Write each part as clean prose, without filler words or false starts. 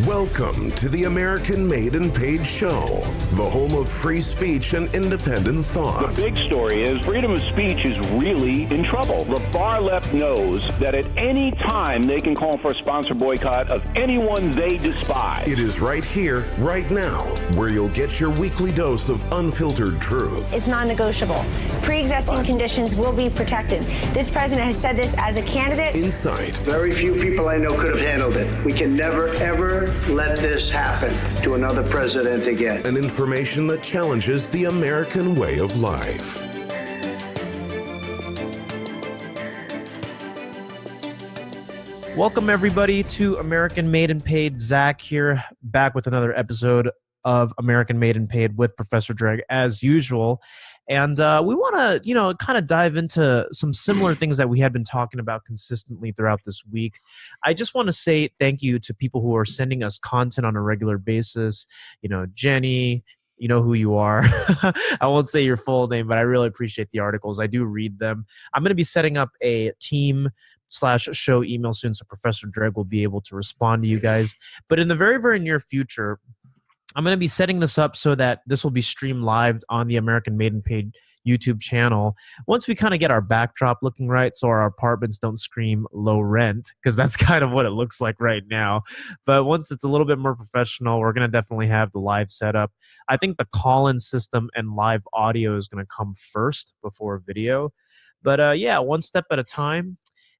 Welcome to the American Made and Paid Show, the home of free speech and independent thought. The big story is freedom of speech is really in trouble. The far left knows that at any time they can call for a sponsor boycott of anyone they despise. It is right here, right now, where you'll get your weekly dose of unfiltered truth. It's non-negotiable. Pre-existing conditions will be protected. This president has said this as a candidate. Insight. Very few people I know could have handled it. We can never, ever let this happen to another president again. And information that challenges the American way of life. Welcome, everybody, to American Made and Paid. Zach here, back with another episode of American Made and Paid with Professor Dreg, as usual. And we want to, kind of dive into some similar things that we had been talking about consistently throughout this week. I just want to say thank you to people who are sending us content on a regular basis. Jenny, you know who you are. I won't say your full name, but I really appreciate the articles. I do read them. I'm going to be setting up a team/show email soon, so Professor Dreg will be able to respond to you guys. But in the very, very near future, I'm going to be setting this up so that this will be streamed live on the American Made and Paid YouTube channel once we kind of get our backdrop looking right, so our apartments don't scream low rent, because that's kind of what it looks like right now. But once it's a little bit more professional, we're going to definitely have the live setup. I think the call-in system and live audio is going to come first before video. But yeah, one step at a time.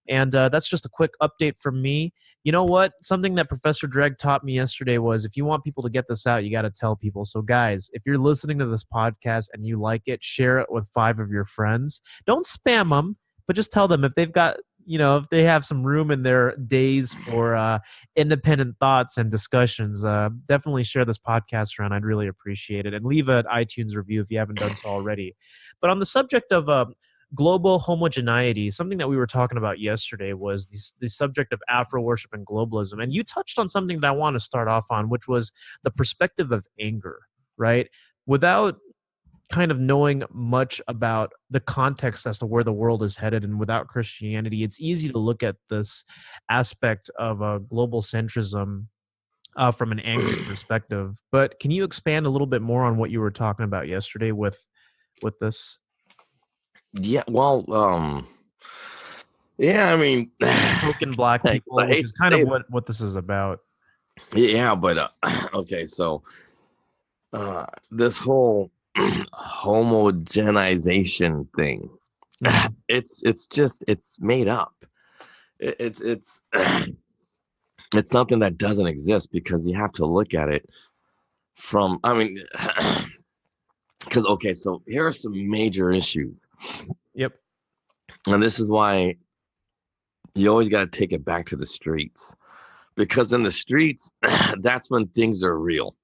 And that's just a quick update from me. You know what? Something that Professor Dreg taught me yesterday was, if you want people to get this out, you got to tell people. So guys, if you're listening to this podcast and you like it, share it with 5 of your friends. Don't spam them, but just tell them if they've got, if they have some room in their days for independent thoughts and discussions, definitely share this podcast around. I'd really appreciate it. And leave an iTunes review if you haven't done so already. But on the subject of global homogeneity, something that we were talking about yesterday was the subject of Afro worship and globalism. And you touched on something that I want to start off on, which was the perspective of anger, right? Without kind of knowing much about the context as to where the world is headed, and without Christianity, it's easy to look at this aspect of global centrism from an angry perspective. But can you expand a little bit more on what you were talking about yesterday with this? Yeah, well, I mean, token black people, which is kind of what this is about. Yeah, but okay, so this whole homogenization thing, it's made up. It's something that doesn't exist, because you have to look at it from, because, okay, so here are some major issues. Yep. And this is why you always got to take it back to the streets. Because in the streets, that's when things are real.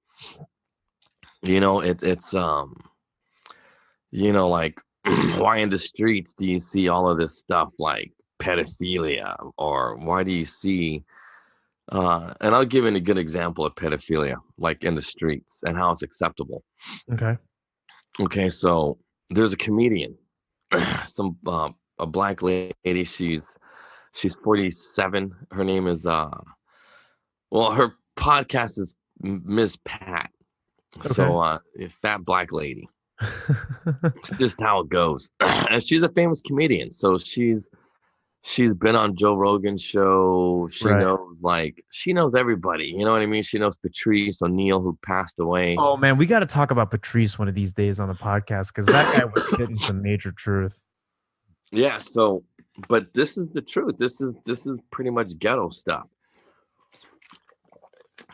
It's like, why in the streets do you see all of this stuff like pedophilia? Or why do you see, and I'll give you a good example of pedophilia, like in the streets, and how it's acceptable. Okay, so there's a comedian, a black lady. She's 47. Her name is her podcast is Ms. Pat. Okay. So fat black lady. It's just how it goes. And she's a famous comedian. So she's been on Joe Rogan's show. She knows everybody. You know what I mean? She knows Patrice O'Neill, who passed away. Oh man, we got to talk about Patrice one of these days on the podcast, because that guy was spitting some major truth. Yeah. So, but this is the truth. This is pretty much ghetto stuff.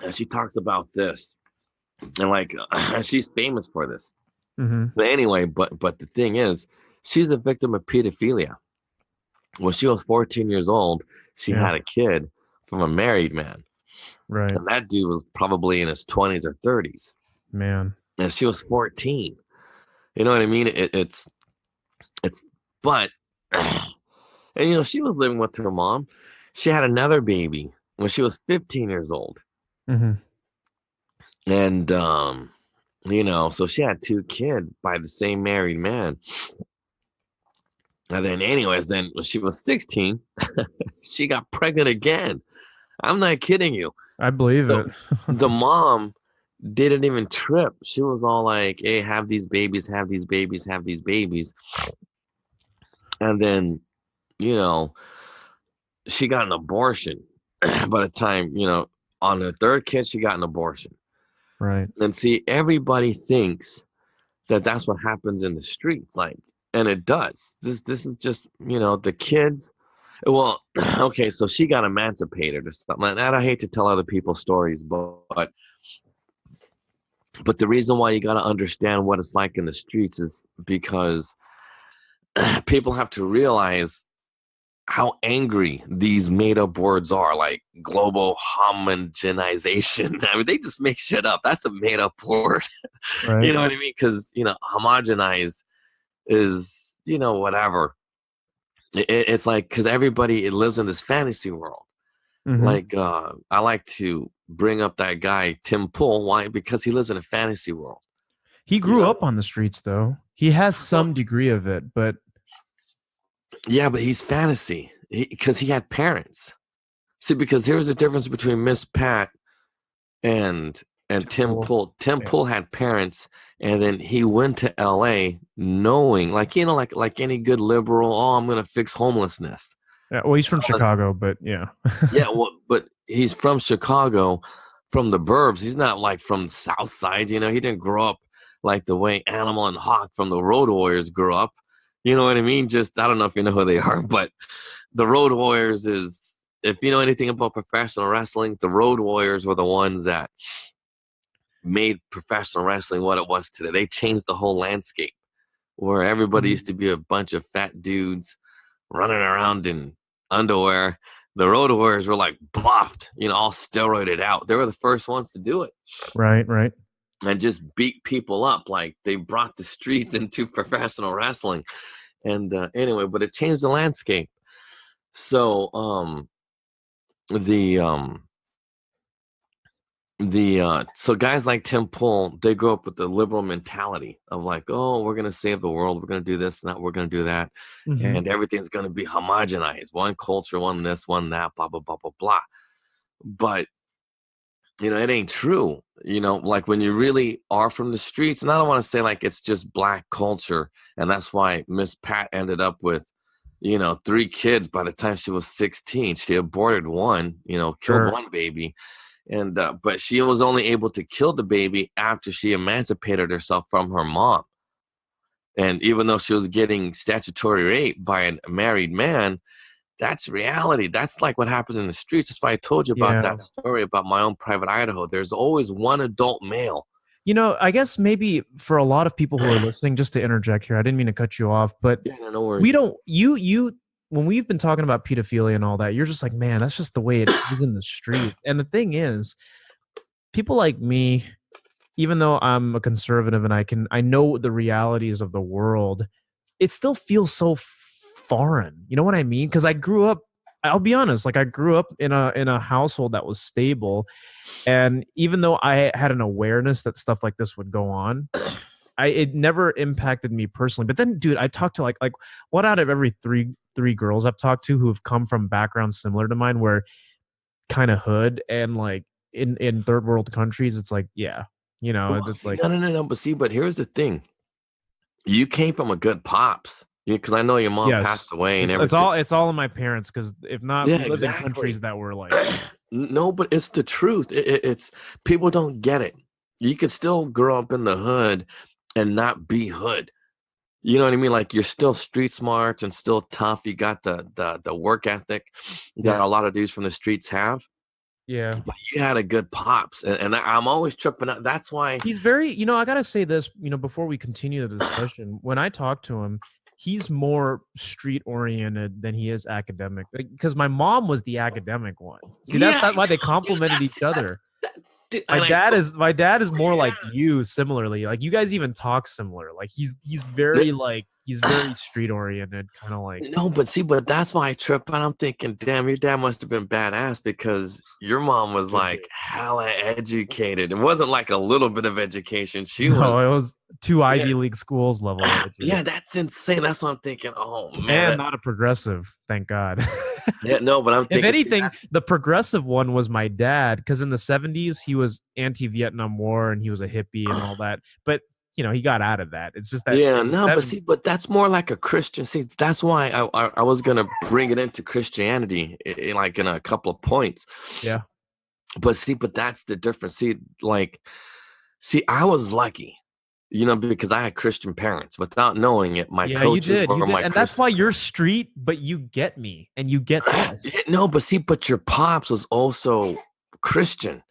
And she talks about this, and she's famous for this. Mm-hmm. But anyway, but the thing is, she's a victim of pedophilia. When she was 14 years old, she had a kid from a married man. Right. And that dude was probably in his 20s or 30s. Man. And she was 14. You know what I mean? But, and she was living with her mom. She had another baby when she was 15 years old. Mm-hmm. And, so she had 2 kids by the same married man. And then anyways, then when she was 16, she got pregnant again. I'm not kidding you. I believe The, it. the mom didn't even trip. She was all like, hey, have these babies, have these babies, have these babies. And then, you know, she got an abortion. By the time, on the third kid, she got an abortion. Right. And see, everybody thinks that that's what happens in the streets, like, and it does. This is just, the kids. Well, okay, so she got emancipated or something. And I hate to tell other people's stories, but the reason why you got to understand what it's like in the streets is because people have to realize how angry these made-up words are, like global homogenization. I mean, they just make shit up. That's a made-up word. Right. You know what I mean? Because, homogenize is, whatever. It's like, because everybody lives in this fantasy world. Mhm. Like, I like to bring up that guy, Tim Pool. Why? Because he lives in a fantasy world. He grew up on the streets, though. He has some degree of it, but yeah, but he's fantasy because he had parents. See, because here's the difference between Miss Pat and Tim Pool. Tim Pool had parents, and then he went to L.A. knowing, like any good liberal, I'm gonna fix homelessness. yeah, well, he's from Chicago, but yeah. Yeah, well, but he's from Chicago, from the burbs. He's not like from the South Side. He didn't grow up like the way Animal and Hawk from the Road Warriors grew up. You know what I mean? Just, I don't know if you know who they are, but the Road Warriors is, if you know anything about professional wrestling, the Road Warriors were the ones that made professional wrestling what it was today. They changed the whole landscape where everybody used to be a bunch of fat dudes running around in underwear. The Road Warriors were like buffed, all steroided out. They were the first ones to do it. Right. And just beat people up. Like, they brought the streets into professional wrestling. And anyway, but it changed the landscape. So so guys like Tim Pool, they grew up with the liberal mentality of like, oh, we're gonna save the world, we're gonna do this and that, we're gonna do that, and everything's gonna be homogenized, one culture, one this, one that, blah blah blah blah blah. But it ain't true. Like, when you really are from the streets, and I don't want to say like it's just black culture, and that's why Miss Pat ended up with 3 kids by the time she was 16. She aborted one, killed one baby. And but she was only able to kill the baby after she emancipated herself from her mom. And even though she was getting statutory rape by a married man, that's reality. That's like what happens in the streets. That's why I told you about that story about my own private Idaho. There's always one adult male. I guess maybe for a lot of people who are listening, just to interject here, I didn't mean to cut you off, but no worries. we don't, when we've been talking about pedophilia and all that, you're just like, man, that's just the way it is in the streets. And the thing is, people like me, even though I'm a conservative and I know the realities of the world, it still feels so foreign. You know what I mean? Because I grew up, I'll be honest, like I grew up in a household that was stable. And even though I had an awareness that stuff like this would go on, it never impacted me personally. But then, dude, I talked to like one out of every three girls I've talked to who have come from backgrounds similar to mine, where kind of hood and like in third world countries, it's like, yeah, it's like no. But here's the thing: you came from a good pops. Yeah, because I know your mom passed away and everything. It's all in my parents. Because if not, we live in countries that were like, no, but it's the truth. It's people don't get it. You could still grow up in the hood and not be hood. You know what I mean? Like, you're still street smart and still tough. You got the work ethic that a lot of dudes from the streets have. Yeah, but you had a good pops, and I'm always tripping out. That's why he's very. I gotta say this. Before we continue the discussion, when I talk to him, he's more street oriented than he is academic. Because my mom was the academic one. See, that's not why they complemented each other. My dad is more like you, similarly. Like, you guys even talk similar. Like, he's very street oriented, kind of like. No, but that's why I trip out. I'm thinking, damn, your dad must have been badass, because your mom was like hella educated. It wasn't like a little bit of education. It was 2 Ivy League schools level. Yeah, that's insane. That's what I'm thinking. Oh man, and not a progressive, thank God. Yeah, no, but I'm If thinking. anything, the progressive one was my dad, because in the 70s he was anti-Vietnam War and he was a hippie and all that. But he got out of that. It's just that Yeah, in the no, but 70s. see, but that's more like a Christian. See, that's why I was gonna bring it into Christianity, like in a couple of points. Yeah. But see, but that's the difference. See, I was lucky, because I had Christian parents. Without knowing it, my Yeah, you coaches did. were You did. my And that's why Christian. you're street, but you get me and you get this. Yeah, no, but see, but your pops was also Christian.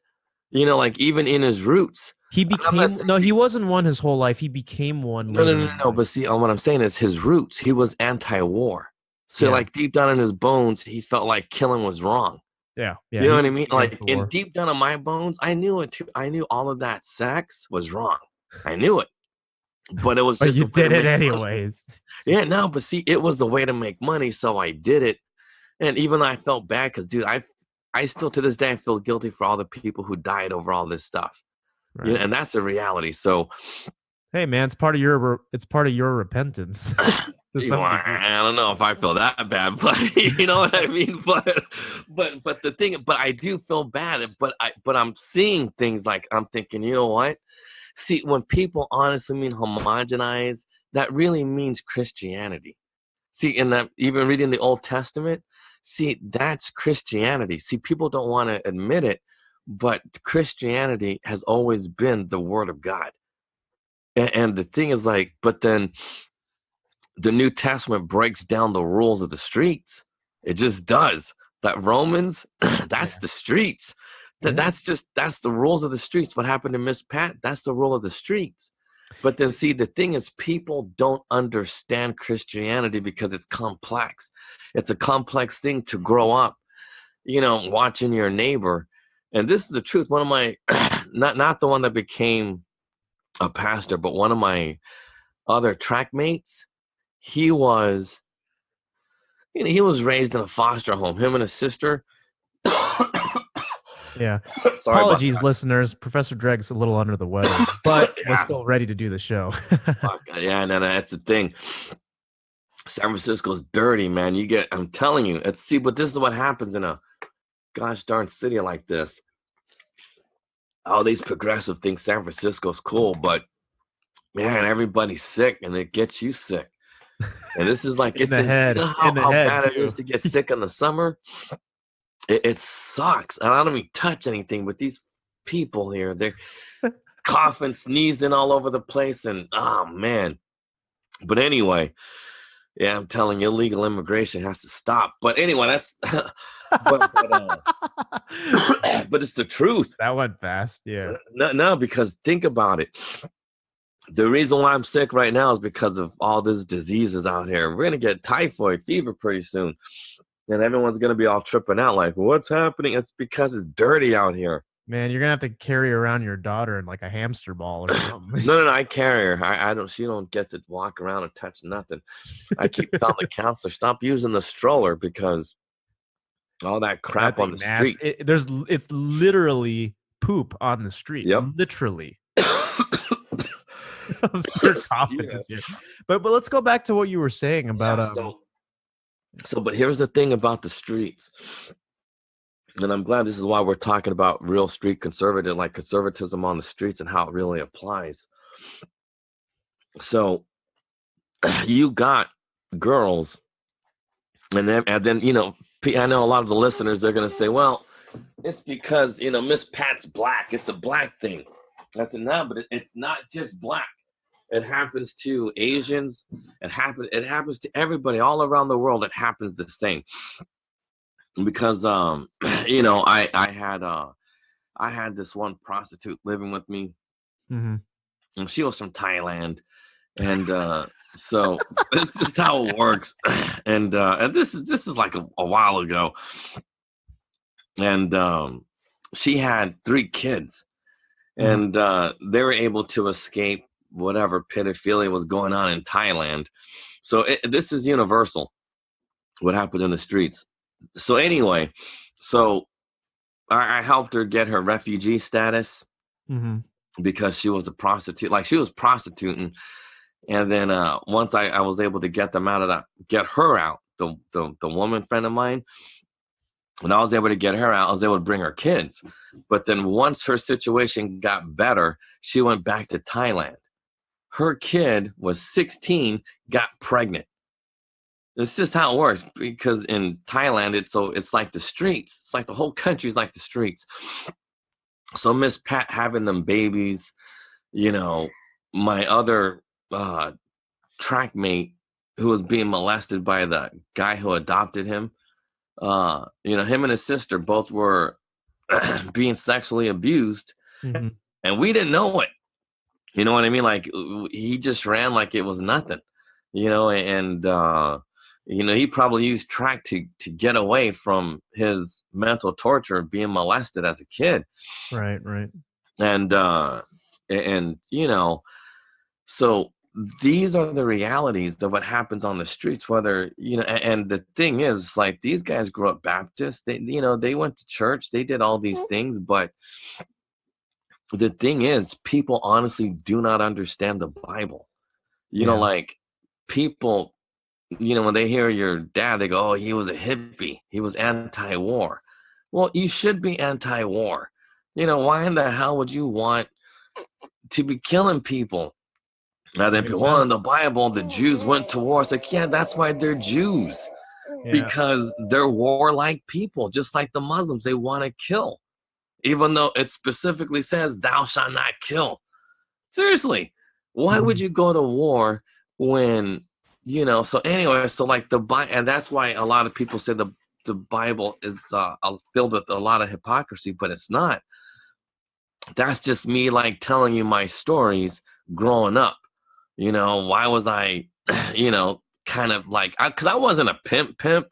Like even in his roots. He I'm not became saying no, he wasn't one his whole life. He became one no, no, later no, in no. life. But see, what I'm saying is his roots. He was anti-war. So Yeah. like deep down in his bones, he felt like killing was wrong. Yeah. You know what I he mean? was against Like the in war. deep down in my bones, I knew it too. I knew all of that sex was wrong. I knew it. But it was But just you a way to did it make money. anyways. Yeah, no, but see, it was a way to make money, so I did it. And even though I felt bad, because dude, I still to this day I feel guilty for all the people who died over all this stuff. Right. And that's the reality. So Hey man, it's part of your repentance. To some degree. I don't know if I feel that bad, but you know what I mean. But the thing, but I do feel bad. But I'm seeing things like I'm thinking, you know what? See, when people honestly mean homogenize, that really means Christianity. See, in that even reading the Old Testament, see, that's Christianity. See, people don't want to admit it, but Christianity has always been the Word of God. And the thing is like, but then the New Testament breaks down the rules of the streets. It just does. That Romans, that's the streets. That's the rules of the streets. What happened to Miss Pat? That's the rule of the streets. But then see, the thing is, people don't understand Christianity because it's complex. It's a complex thing to grow up, watching your neighbor. And this is the truth. One of my, not the one that became a pastor, but one of my other track mates, he was raised in a foster home. Him and his sister. Yeah. Sorry. Apologies, listeners. Professor Dreg's a little under the weather, but was still ready to do the show. Yeah, no, that's the thing. San Francisco's dirty, man. I'm telling you. But this is what happens in a gosh darn city like this. All these progressive things, San Francisco's cool, but man, everybody's sick and it gets you sick. And this is like, In the head. How bad it is to get sick in the summer. It sucks. And I don't even touch anything, but these people here, they're coughing, sneezing all over the place. And oh man. But anyway, yeah, I'm telling you, illegal immigration has to stop. But anyway, that's but it's the truth. That went fast, yeah. No, because think about it. The reason why I'm sick right now is because of all these diseases out here. We're going to get typhoid fever pretty soon. And everyone's going to be all tripping out like, what's happening? It's because it's dirty out here. Man, you're going to have to carry around your daughter in like a hamster ball or something. No, I carry her. She don't get to walk around and touch nothing. I keep telling the counselor, stop using the stroller because all that crap on the street. It's literally poop on the street. Yep. Literally. I'm so confident here. But let's go back to what you were saying about but here's the thing about the streets. And I'm glad this is why we're talking about real street conservatism on the streets and how it really applies. So you got girls and then I know a lot of the listeners, they're going to say, well, it's because, Miss Pat's black. It's a black thing. I said, no, but it's not just black. It happens to Asians. It happens to everybody all around the world. It happens the same. Because I had this one prostitute living with me, and she was from Thailand, and so this is just how it works. And this is like a while ago, and she had 3 kids, and they were able to escape whatever pedophilia was going on in Thailand. So this is universal. What happens in the streets. So anyway, I helped her get her refugee status because she was a prostitute. Like she was prostituting. And then once I was able to get her out, the woman friend of mine, when I was able to get her out, I was able to bring her kids. But then once her situation got better, she went back to Thailand. Her kid was 16, got pregnant. It's just how it works, because in Thailand, it's like the streets. It's like the whole country is like the streets. So Miss Pat having them babies, my other track mate who was being molested by the guy who adopted him, him and his sister both were being sexually abused, and we didn't know it. You know what I mean? Like, he just ran like it was nothing, and he probably used track to get away from his mental torture of being molested as a kid. Right. And so these are the realities of what happens on the streets, whether, and the thing is, like, these guys grew up Baptist, they went to church, they did all these things, but the thing is, people honestly do not understand the Bible. Like, people, when they hear your dad, they go, oh, he was a hippie, he was anti-war. Well, you should be anti-war. Why in the hell would you want to be killing people? Now, then people, well, in the Bible, the Jews went to war. It's like, yeah, that's why they're Jews. Because they're warlike people, just like the Muslims. They want to kill, even though it specifically says, thou shalt not kill. Seriously, why would you go to war when, so anyway, so like the Bible, and that's why a lot of people say the Bible is filled with a lot of hypocrisy, but it's not. That's just me, like, telling you my stories growing up. Why was I, kind of like, because I wasn't a pimp,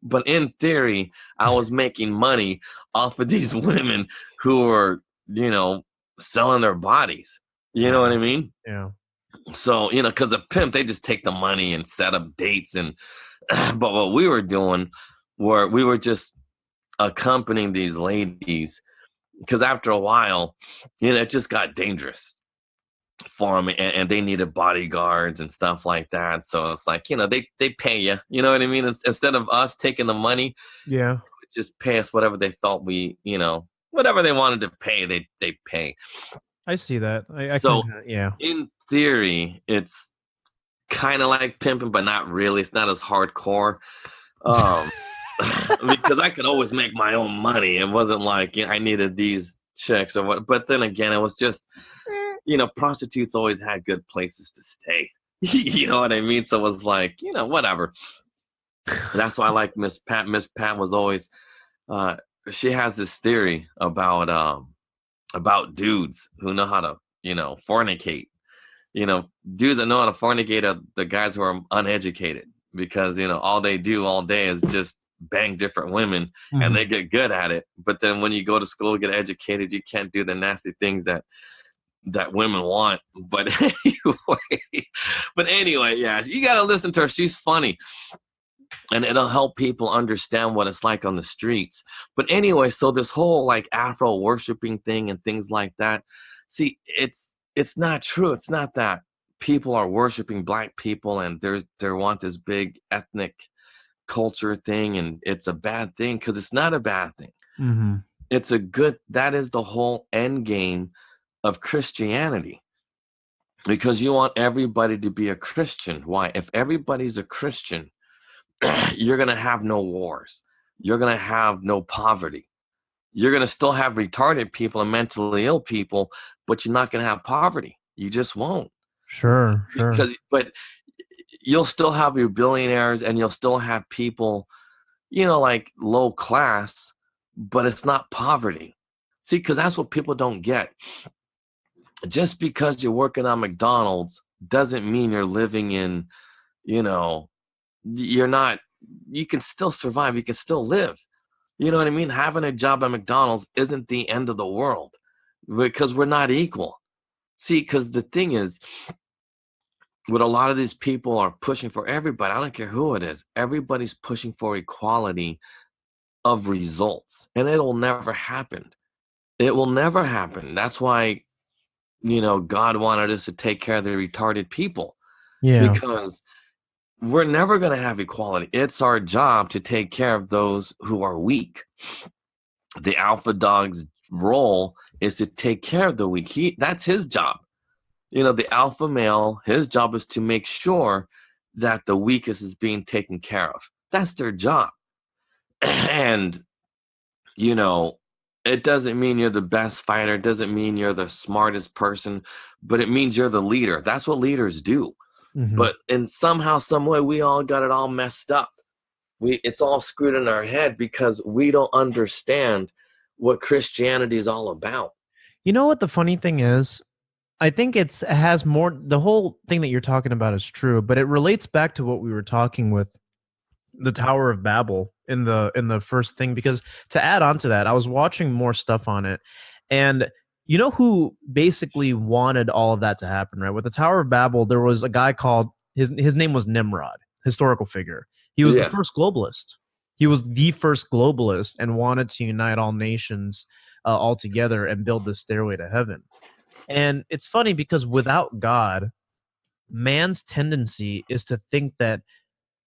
but in theory, I was making money off of these women who were, selling their bodies. You know what I mean? Yeah. So, because a pimp, they just take the money and set up dates. And, but what we were doing were, we were just accompanying these ladies, because after a while, it just got dangerous for them, and they needed bodyguards and stuff like that. So it's like, they pay you, you know what I mean? Instead of us taking the money, they would just pay us whatever they thought we, whatever they wanted to pay, they pay. I see that. In theory, it's kind of like pimping, but not really. It's not as hardcore. Because I could always make my own money. It wasn't like I needed these chicks or what. But then again, it was just, prostitutes always had good places to stay. You know what I mean? So it was like, whatever. That's why I like Miss Pat. Miss Pat was always, she has this theory about dudes who know how to, fornicate. Dudes that know how to fornicate are the guys who are uneducated, because, all they do all day is just bang different women, and they get good at it. But then when you go to school, get educated, you can't do the nasty things that women want. But anyway, yeah, you got to listen to her. She's funny, and it'll help people understand what it's like on the streets. But anyway, so this whole like Afro worshiping thing and things like that, see, it's not true. It's not that people are worshiping black people and they want this big ethnic culture thing, and it's a bad thing, because it's not a bad thing. It's a good, that is the whole end game of Christianity, because you want everybody to be a Christian. Why? If everybody's a Christian, you're going to have no wars, you're going to have no poverty, you're going to still have retarded people and mentally ill people, but you're not going to have poverty. You just won't. Sure. But you'll still have your billionaires, and you'll still have people, like low class, but it's not poverty. See, because that's what people don't get. Just because you're working on McDonald's doesn't mean you're living in, you're not, you can still survive. You can still live. You know what I mean? Having a job at McDonald's isn't the end of the world, because we're not equal. See, because the thing is, what a lot of these people are pushing for, everybody, I don't care who it is, everybody's pushing for equality of results, and it'll never happen. It will never happen. That's why, God wanted us to take care of the retarded people. Yeah. Because we're never going to have equality. It's our job to take care of those who are weak. The alpha dog's role is to take care of the weak. That's his job. The alpha male, his job is to make sure that the weakest is being taken care of. That's their job. And, it doesn't mean you're the best fighter. It doesn't mean you're the smartest person, but it means you're the leader. That's what leaders do. Mhm. But in somehow, some way, we all got it all messed up. It's all screwed in our head because we don't understand what Christianity is all about. You know what the funny thing is? I think it has more, the whole thing that you're talking about is true, but it relates back to what we were talking with the Tower of Babel in the first thing, because to add on to that, I was watching more stuff on it, and you know who basically wanted all of that to happen, right? With the Tower of Babel, there was a guy called, his name was Nimrod, historical figure. He was the first globalist. He was the first globalist and wanted to unite all nations all together and build the stairway to heaven. And it's funny because without God, man's tendency is to think that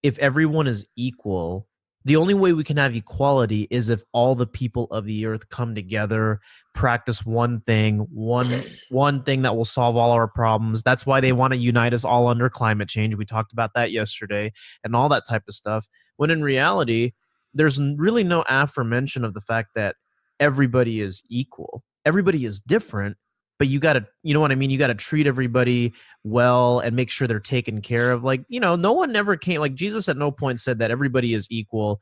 if everyone is equal, the only way we can have equality is if all the people of the earth come together, practice one thing that will solve all our problems. That's why they want to unite us all under climate change. We talked about that yesterday and all that type of stuff. When in reality, there's really no aforemention of the fact that everybody is equal. Everybody is different, but you got to, you know what I mean? You got to treat everybody well and make sure they're taken care of. Like, no one ever came, like Jesus at no point said that everybody is equal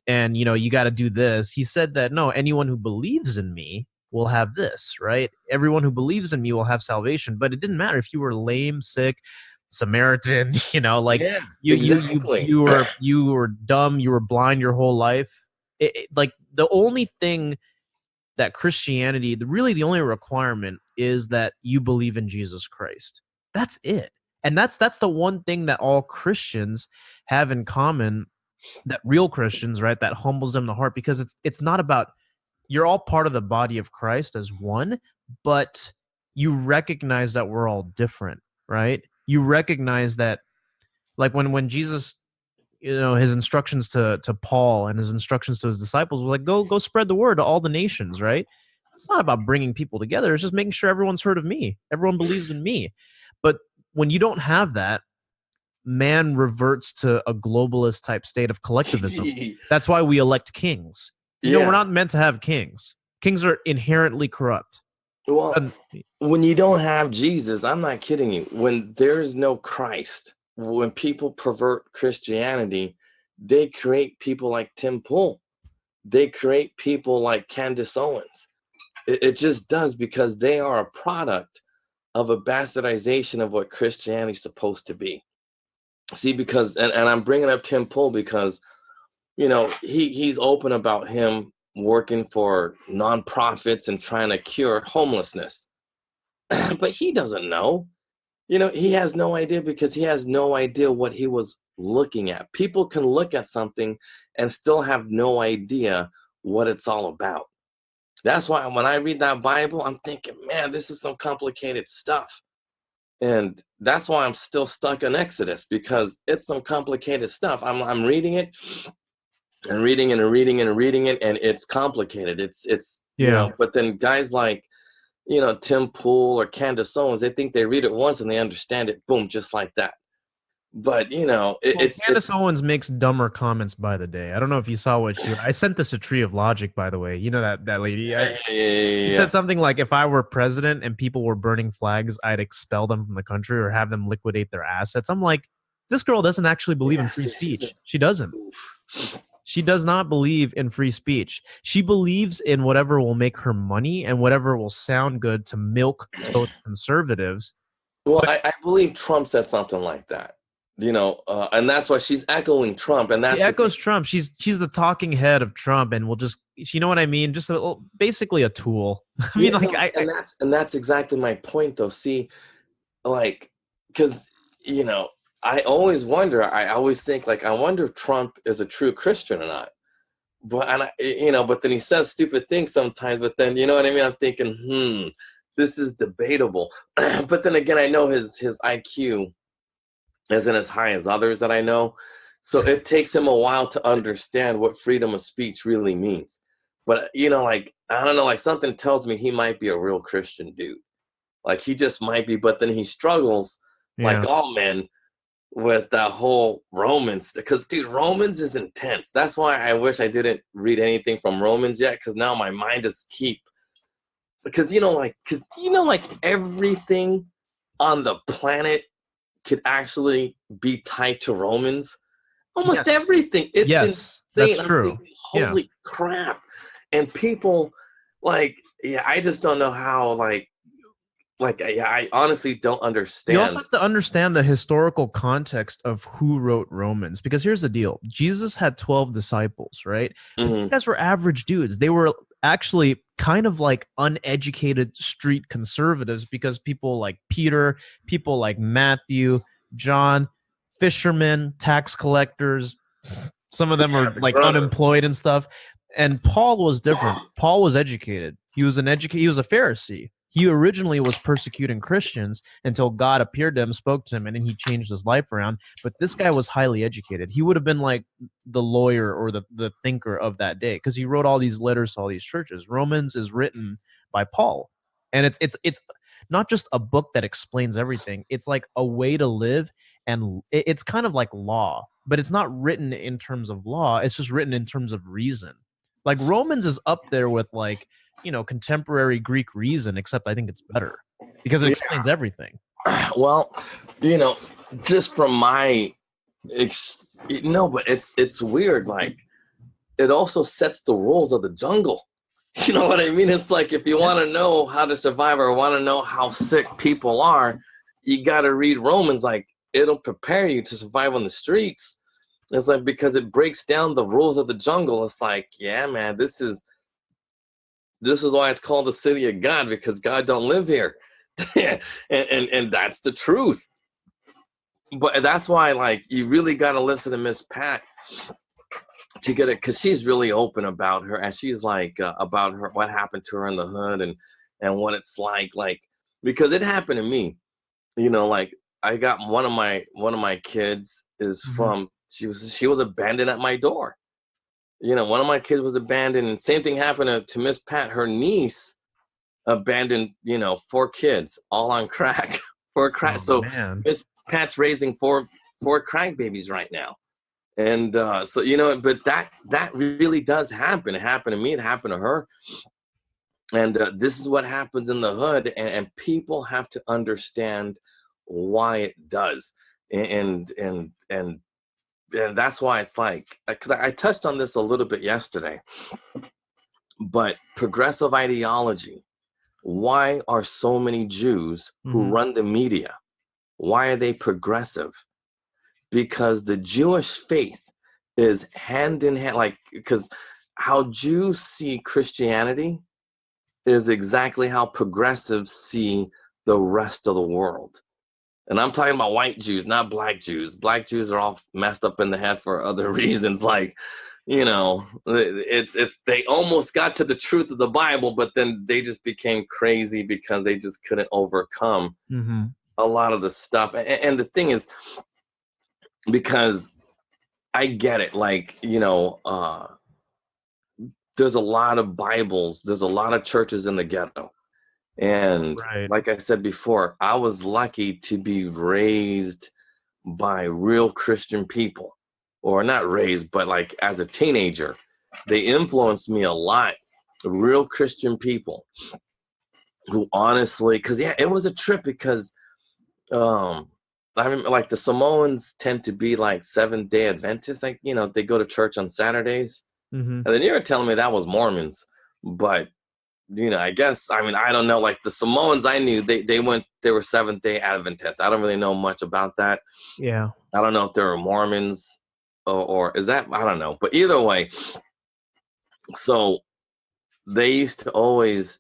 and, you got to do this. He said that, no, anyone who believes in me will have this, right? Everyone who believes in me will have salvation. But it didn't matter if you were lame, sick, Samaritan, Exactly. you were dumb, you were blind your whole life. Like the only thing that Christianity, really the only requirement is that you believe in Jesus Christ. That's it. And that's the one thing that all Christians have in common, that real Christians, right, that humbles them in the heart, because it's not about, you're all part of the body of Christ as one, but you recognize that we're all different, right? You recognize that, like when Jesus, his instructions to Paul and his instructions to his disciples were like, go spread the word to all the nations, right? It's not about bringing people together. It's just making sure everyone's heard of me. Everyone believes in me. But when you don't have that, man reverts to a globalist type state of collectivism. That's why we elect kings. We're not meant to have kings. Kings are inherently corrupt. Well, when you don't have Jesus, I'm not kidding you. When there is no Christ, when people pervert Christianity, they create people like Tim Pool. They create people like Candace Owens. It just does, because they are a product of a bastardization of what Christianity is supposed to be. See, because, and I'm bringing up Tim Pool because, he's open about him working for nonprofits and trying to cure homelessness. But he doesn't know. He has no idea, because he has no idea what he was looking at. People can look at something and still have no idea what it's all about. That's why when I read that Bible, I'm thinking, man, this is some complicated stuff. And that's why I'm still stuck in Exodus, because it's some complicated stuff. I'm reading it and reading and reading and reading it, and it's complicated. It's but then guys like, Tim Pool or Candace Owens, they think they read it once and they understand it, boom, just like that. But Candace Owens makes dumber comments by the day. I don't know if you saw what I sent this a Tree of Logic, by the way. You know that lady. She said something like, if I were president and people were burning flags, I'd expel them from the country or have them liquidate their assets. I'm like, this girl doesn't actually believe in free speech. She doesn't. She does not believe in free speech. She believes in whatever will make her money and whatever will sound good to milk toast conservatives. Well, I believe Trump said something like that. And that's why she's echoing Trump, and she echoes Trump. She's the talking head of Trump, and will just, you know what I mean? Just basically a tool. And that's exactly my point, though. See, like, because I always wonder. I always think, like, I wonder if Trump is a true Christian or not. But but then he says stupid things sometimes. But then, you know what I mean? I'm thinking, this is debatable. But then again, I know his IQ isn't as high as others that I know. So it takes him a while to understand what freedom of speech really means. But, like, I don't know, like something tells me he might be a real Christian dude. Like he just might be, but then he struggles like Yeah. all men with that whole Romans, because dude, Romans is intense. That's why I wish I didn't read anything from Romans yet, because now my mind is because like everything on the planet could actually be tied to Romans. Almost Yes. everything. It's Yes, insane. that's I'm true. thinking, holy crap. And people I just don't know how I honestly don't understand. You also have to understand the historical context of who wrote Romans, because here's the deal. Jesus had 12 disciples, right? But these guys were average dudes. They were actually kind of like uneducated street conservatives, because people like Peter, people like Matthew, John, fishermen, tax collectors, some of them are like unemployed and stuff. And Paul was different. Paul was educated. He was he was a Pharisee. He originally was persecuting Christians until God appeared to him, spoke to him, and then he changed his life around. But this guy was highly educated. He would have been like the lawyer or the thinker of that day, because he wrote all these letters to all these churches. Romans is written by Paul, and it's not just a book that explains everything. It's like a way to live, and it's kind of like law, but it's not written in terms of law. It's just written in terms of reason. Like Romans is up there with like, contemporary Greek reason, except I think it's better because it explains everything. Well, just from my but it's weird. Like it also sets the rules of the jungle. You know what I mean? It's like if you want to know how to survive or want to know how sick people are, you got to read Romans. Like it'll prepare you to survive on the streets. It's like because it breaks down the rules of the jungle. It's like, yeah, man, this is why it's called the city of God, because God don't live here. and that's the truth. But that's why, like, you really got to listen to Miss Pat to get it, because she's really open about her, and she's like about her, what happened to her in the hood, and what it's like, because it happened to me. Like I got one of my kids is from she was abandoned at my door. One of my kids was abandoned, and same thing happened to Miss Pat. Her niece abandoned, 4 kids, all on crack, for crack. So Miss Pat's raising four crack babies right now. And so, but that really does happen. It happened to me. It happened to her. And this is what happens in the hood. And people have to understand why it does. And that's why it's like, because I touched on this a little bit yesterday, but progressive ideology, why are so many Jews who run the media, why are they progressive? Because the Jewish faith is hand in hand, because how Jews see Christianity is exactly how progressives see the rest of the world. And I'm talking about white Jews, not black Jews. Black Jews are all messed up in the head for other reasons. It's they almost got to the truth of the Bible, but then they just became crazy because they just couldn't overcome a lot of the stuff. And the thing is, because I get it, there's a lot of Bibles, there's a lot of churches in the ghetto. And like I said before, I was lucky to be raised by real Christian people, or not raised, but like as a teenager, they influenced me a lot. Real Christian people who honestly, because it was a trip, because I remember like the Samoans tend to be like Seventh-day Adventists, they go to church on Saturdays. And then you were telling me that was Mormons, but I guess, I don't know, like the Samoans I knew, they were Seventh-day Adventists. I don't really know much about that. Yeah. I don't know if they were Mormons or is that, I don't know. But either way, so they used to always,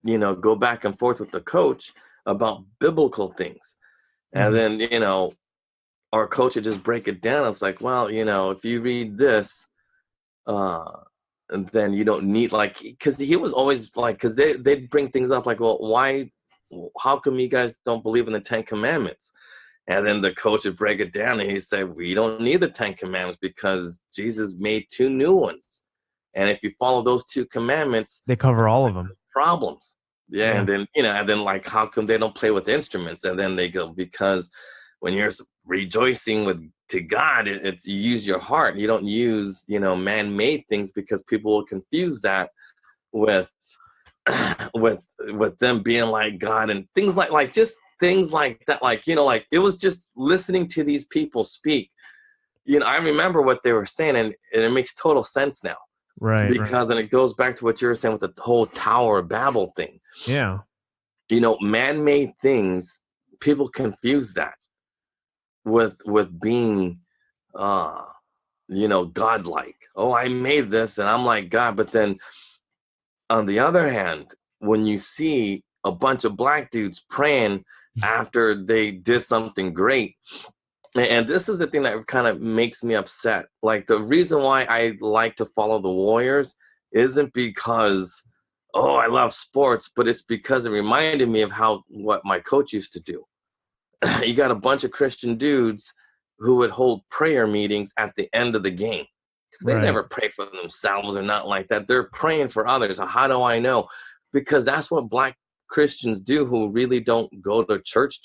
go back and forth with the coach about biblical things. And then, our coach would just break it down. It's like, well, if you read this, and then you don't need, because he was always because they'd bring things up like, well, how come you guys don't believe in the 10 Commandments? And then the coach would break it down and he said, we don't need the 10 commandments because Jesus made 2 new ones. And if you follow those 2 commandments, They cover all of them. Problems. Yeah. And then, and then like, how come they don't play with instruments? And then they go, because when you're rejoicing to God, it's you use your heart. You don't use, man-made things, because people will confuse that with them being like God and things like just things like that. Like, like it was just listening to these people speak. I remember what they were saying, and it makes total sense now. Right. Because then it goes back to what you were saying with the whole Tower of Babel thing. Yeah. Man-made things, people confuse that with being godlike. Oh, I made this and I'm like God. But then on the other hand, when you see a bunch of black dudes praying after they did something great, and this is the thing that kind of makes me upset. Like, the reason why I like to follow the Warriors isn't because, I love sports, but it's because it reminded me of what my coach used to do. You got a bunch of Christian dudes who would hold prayer meetings at the end of the game. Because they never pray for themselves or not like that. They're praying for others. How do I know? Because that's what black Christians do who really don't go to church.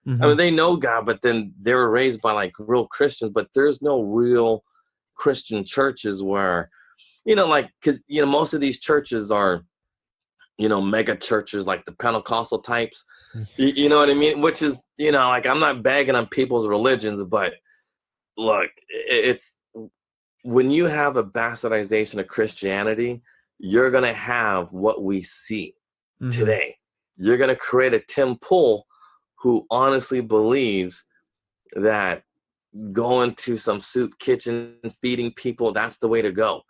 Mm-hmm. I mean, they know God, but then they were raised by like real Christians, but there's no real Christian churches where, because, most of these churches are, mega churches like the Pentecostal types, you know what I mean? Which is, like, I'm not bagging on people's religions, but look, it's when you have a bastardization of Christianity, you're going to have what we see today. You're going to create a Tim Pool who honestly believes that going to some soup kitchen, feeding people, that's the way to go.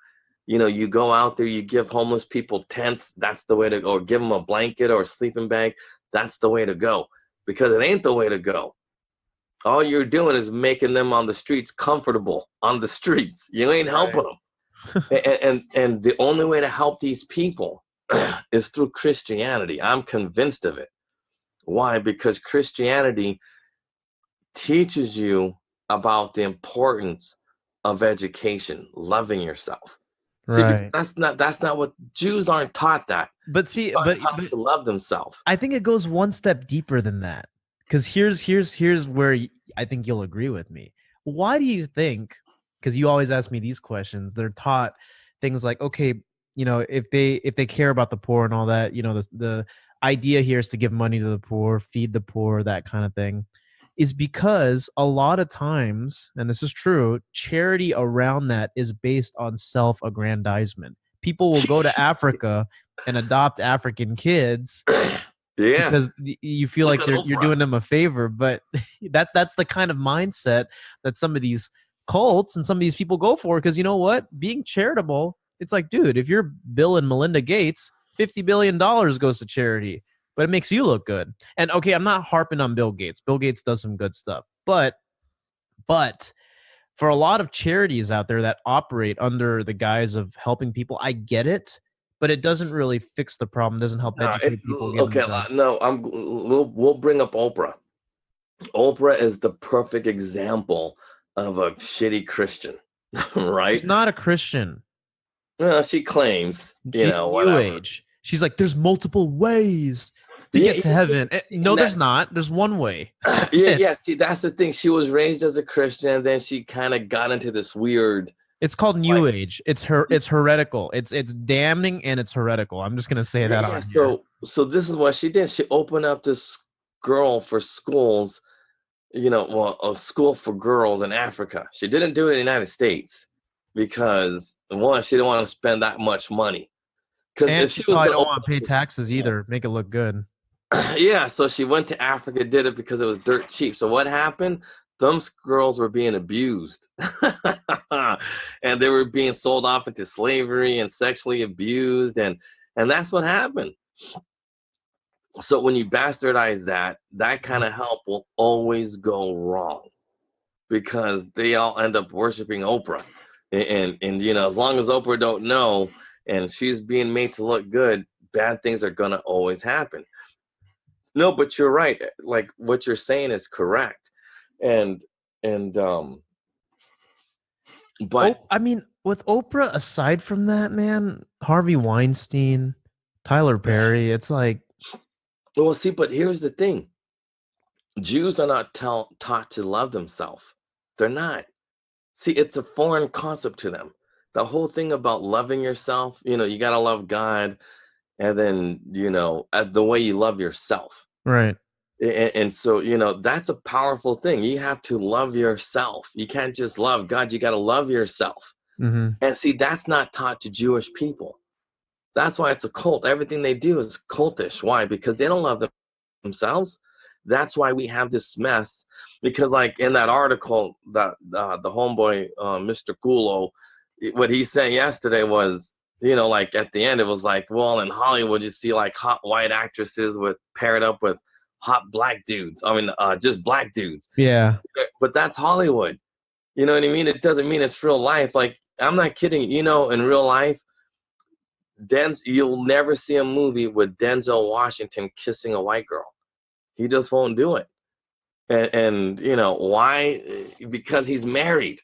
You go out there, you give homeless people tents, that's the way to go, or give them a blanket or a sleeping bag, that's the way to go. Because it ain't the way to go. All you're doing is making them on the streets comfortable on the streets. You ain't helping them. And the only way to help these people is through Christianity. I'm convinced of it. Why? Because Christianity teaches you about the importance of education, loving yourself. See, that's not what Jews aren't taught that. But see, but to love themselves. I think it goes one step deeper than that. Because here's where I think you'll agree with me. Why do you think? Because you always ask me these questions. They're taught things like, okay, if they care about the poor and all that, the idea here is to give money to the poor, feed the poor, that kind of thing, is because a lot of times, and this is true, charity around that is based on self-aggrandizement. People will go to Africa and adopt African kids because you feel like you're doing them a favor, but that's the kind of mindset that some of these cults and some of these people go for, because you know what? Being charitable, it's like, dude, if you're Bill and Melinda Gates, $50 billion goes to charity, but it makes you look good. And okay, I'm not harping on Bill Gates. Bill Gates does some good stuff. But for a lot of charities out there that operate under the guise of helping people, I get it, but it doesn't really fix the problem. It doesn't help educate people. We'll bring up Oprah. Oprah is the perfect example of a shitty Christian, right? She's not a Christian. She claims, She's New Age. She's like, there's multiple ways to get to heaven. No, there's not. There's one way. See, that's the thing. She was raised as a Christian, and then she kind of got into this weird. It's called New Age. It's heretical. It's damning and it's heretical. I'm just gonna say that on here. So this is what she did. She opened up this girl for schools, a school for girls in Africa. She didn't do it in the United States because, one, she didn't want to spend that much money. Because if she was don't want to pay taxes either, make it look good. Yeah, so she went to Africa, did it because it was dirt cheap. So what happened? Them girls were being abused. And they were being sold off into slavery and sexually abused. And that's what happened. So when you bastardize that kind of help will always go wrong, because they all end up worshiping Oprah. And as long as Oprah don't know and she's being made to look good, bad things are going to always happen. No, but you're right. Like, what you're saying is correct. And but I mean, with Oprah, aside from that, man, Harvey Weinstein, Tyler Perry, it's like, well, see, but here's the thing: Jews are not taught to love themselves. They're not. See, it's a foreign concept to them. The whole thing about loving yourself, you got to love God, and then, the way you love yourself. right. And so, that's a powerful thing. You have to love yourself. You can't just love God. You got to love yourself. Mm-hmm. And see, that's not taught to Jewish people. That's why it's a cult. Everything they do is cultish. Why? Because they don't love themselves. That's why we have this mess. Because like in that article that the homeboy, Mr. Gulo, what he said yesterday was, like at the end, it was like, well, in Hollywood, you see like hot white actresses paired up with hot black dudes. I mean, just black dudes. Yeah. But that's Hollywood. You know what I mean? It doesn't mean it's real life. Like, I'm not kidding. In real life, you'll never see a movie with Denzel Washington kissing a white girl. He just won't do it. And why? Because he's married.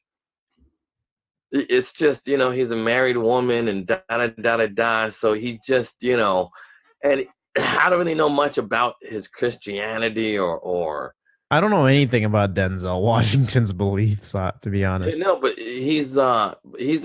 It's just, he's a married woman and da-da-da-da-da. So he just, and I don't really know much about his Christianity or I don't know anything about Denzel Washington's beliefs, to be honest. No, but he's a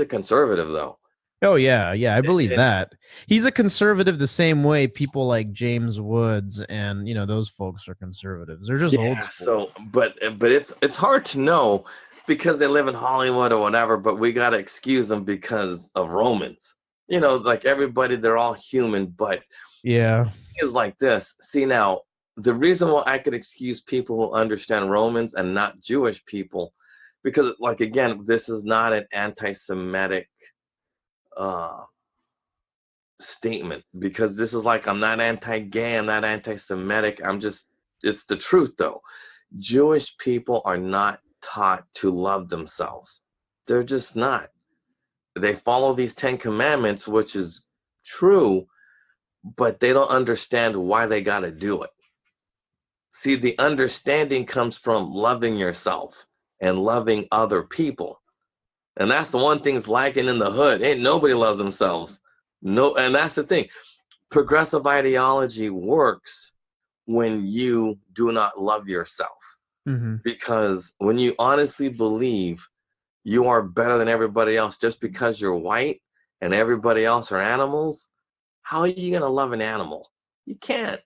conservative, though. Oh, yeah. I believe that. He's a conservative the same way people like James Woods and, those folks are conservatives. They're just old school. So, but it's hard to know because they live in Hollywood or whatever, but we got to excuse them because of Romans. Like everybody, they're all human, but yeah, it's like this. See, now, the reason why I could excuse people who understand Romans and not Jewish people, because, like, again, this is not an anti-Semitic statement, because this is like, I'm not anti-gay, I'm not anti-Semitic, it's the truth, though. Jewish people are not taught to love themselves. They're just not. They follow these 10 commandments, which is true, but they don't understand why they got to do it. See, the understanding comes from loving yourself and loving other people. And that's the one thing's lacking in the hood. Ain't nobody loves themselves. No, and that's the thing. Progressive ideology works when you do not love yourself. Mm-hmm. Because when you honestly believe you are better than everybody else just because you're white and everybody else are animals, how are you going to love an animal? You can't.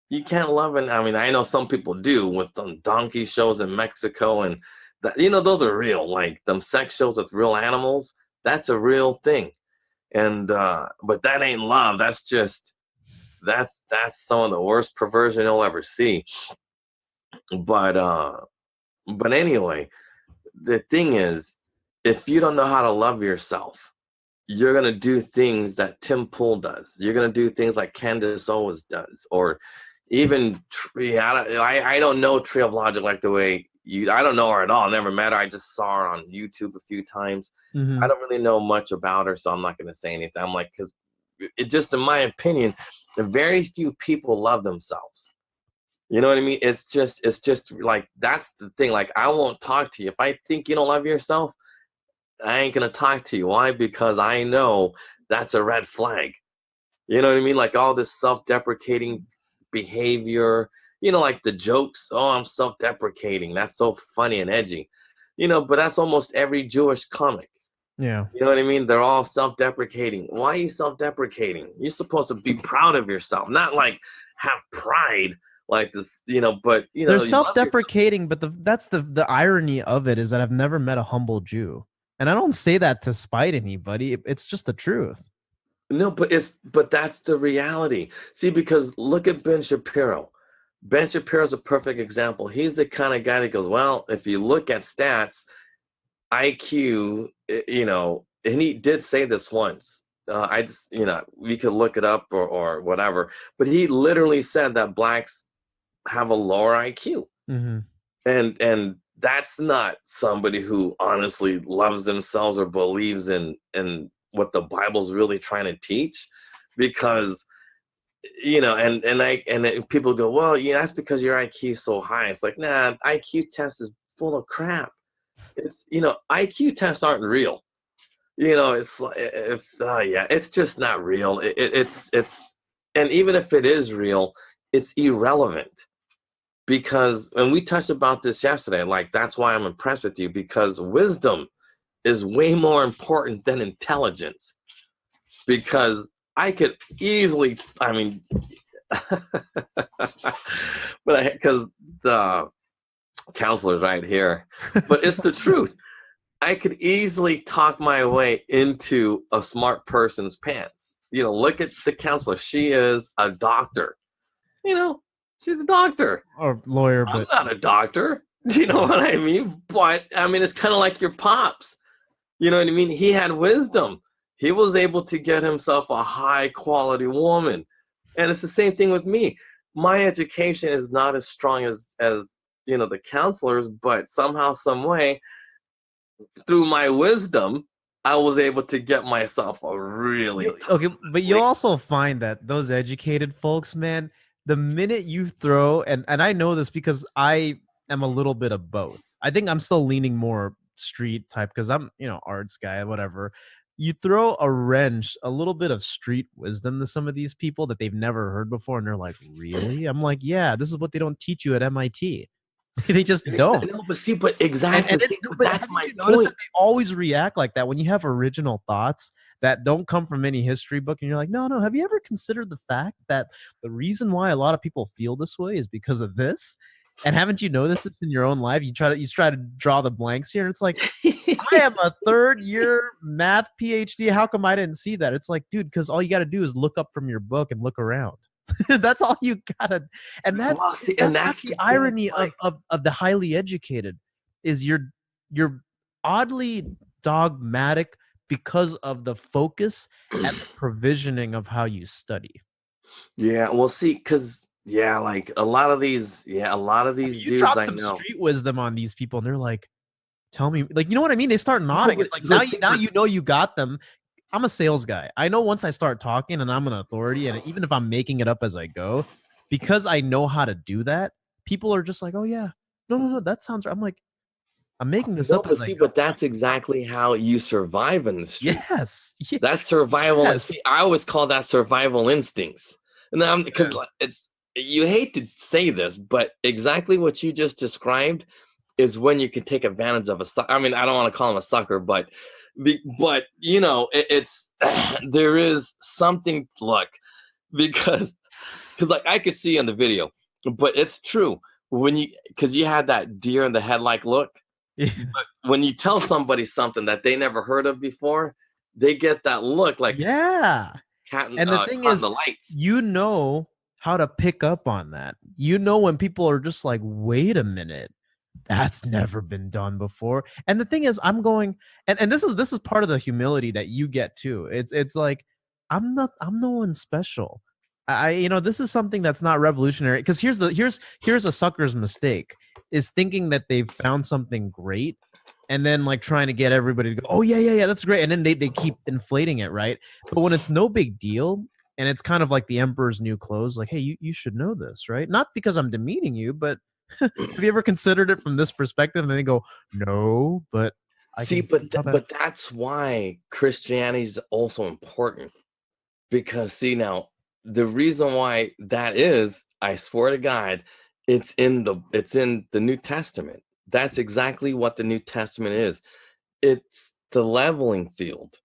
You can't love an, I mean, I know some people do with them donkey shows in Mexico, and those are real, like them sex shows with real animals. That's a real thing. And, but that ain't love. That's some of the worst perversion you'll ever see. But anyway, the thing is, if you don't know how to love yourself, you're going to do things that Tim Pool does. You're going to do things like Candace Owens does, or even, I don't know Tree of Logic like the way I don't know her at all. I never met her. I just saw her on YouTube a few times. Mm-hmm. I don't really know much about her, so I'm not going to say anything. I'm like, because it just, in my opinion, very few people love themselves. You know what I mean? It's just like, that's the thing. Like, I won't talk to you. If I think you don't love yourself, I ain't going to talk to you. Why? Because I know that's a red flag. You know what I mean? Like all this self-deprecating behavior, like the jokes. Oh, I'm self-deprecating. That's so funny and edgy. But that's almost every Jewish comic. Yeah. You know what I mean? They're all self-deprecating. Why are you self-deprecating? You're supposed to be proud of yourself, not like have pride like this, but they're self-deprecating, but that's the irony of it is that I've never met a humble Jew. And I don't say that to spite anybody. It's just the truth. No, but that's the reality. See, because look at Ben Shapiro. Ben Shapiro's a perfect example. He's the kind of guy that goes, well, if you look at stats, IQ, and he did say this once. I just, we could look it up or whatever. But he literally said that blacks have a lower IQ. Mm-hmm. And that's not somebody who honestly loves themselves or believes in what the Bible's really trying to teach, because and people go, well, that's because your IQ is so high. It's like, nah, IQ test is full of crap. It's, IQ tests aren't real. It's like, it's just not real. It's and even if it is real, it's irrelevant, because, and we touched about this yesterday, like, that's why I'm impressed with you, because wisdom is way more important than intelligence, because I could easily, but because the counselor's right here, but it's the truth. I could easily talk my way into a smart person's pants. Look at the counselor. She is a doctor. She's a doctor. Or lawyer, I'm but not a doctor. Do you know what I mean? But, it's kind of like your pops. You know what I mean? He had wisdom. He was able to get himself a high-quality woman. And it's the same thing with me. My education is not as strong as the counselors, but somehow, some way, through my wisdom, I was able to get myself a really okay. But you'll also find that those educated folks, man, the minute you throw, and I know this because I am a little bit of both. I think I'm still leaning more street type because I'm, arts guy, whatever. You throw a wrench, a little bit of street wisdom to some of these people that they've never heard before, and they're like, really? I'm like, yeah, this is what they don't teach you at MIT. They just don't. No, but exactly. But that's my notice point. that they always react like that when you have original thoughts that don't come from any history book, and you're like, no. Have you ever considered the fact that the reason why a lot of people feel this way is because of this? And haven't you noticed this in your own life? You try to draw the blanks here, and it's like, I am a third-year math PhD. How come I didn't see that? It's like, dude, because all you got to do is look up from your book and look around. That's all you gotta, and that's the irony of the highly educated, is you're oddly dogmatic because of the focus and the provisioning of how you study. Yeah, well, see, because like a lot of these dudes, you drop some know, street wisdom on these people, and they're like, "Tell me," like, you know what I mean? They start nodding. It's like, now you know you got them. I'm a sales guy. I know once I start talking and I'm an authority, and even if I'm making it up as I go, because I know how to do that, people are just like, oh yeah, no, that sounds right. I'm like, I'm making this up. But see, but that's exactly how you survive in the street. Yes. That's survival. Yes. See, I always call that survival instincts. And because you hate to say this, but exactly what you just described is when you can take advantage of I mean, I don't want to call him a sucker, but it's there is something, look, because like I could see in the video, but it's true because you had that deer in the headlight look. Yeah. But when you tell somebody something that they never heard of before, they get that look like, yeah. And the thing is, the lights. You know how to pick up on that. You know when people are just like, wait a minute, that's never been done before. And the thing is, I'm going, and this is part of the humility that you get too. It's like, I'm no one special. This is something that's not revolutionary. Because here's a sucker's mistake, is thinking that they've found something great, and then like trying to get everybody to go, oh yeah, that's great, and then they keep inflating it, right? But when it's no big deal, and it's kind of like the emperor's new clothes, like, hey, you should know this, right? Not because I'm demeaning you, but have you ever considered it from this perspective? And then they go, no, but I see, but that's why Christianity is also important, because see, now the reason why that is, I swear to God, it's in the New Testament. That's exactly what the New Testament is. It's the leveling field.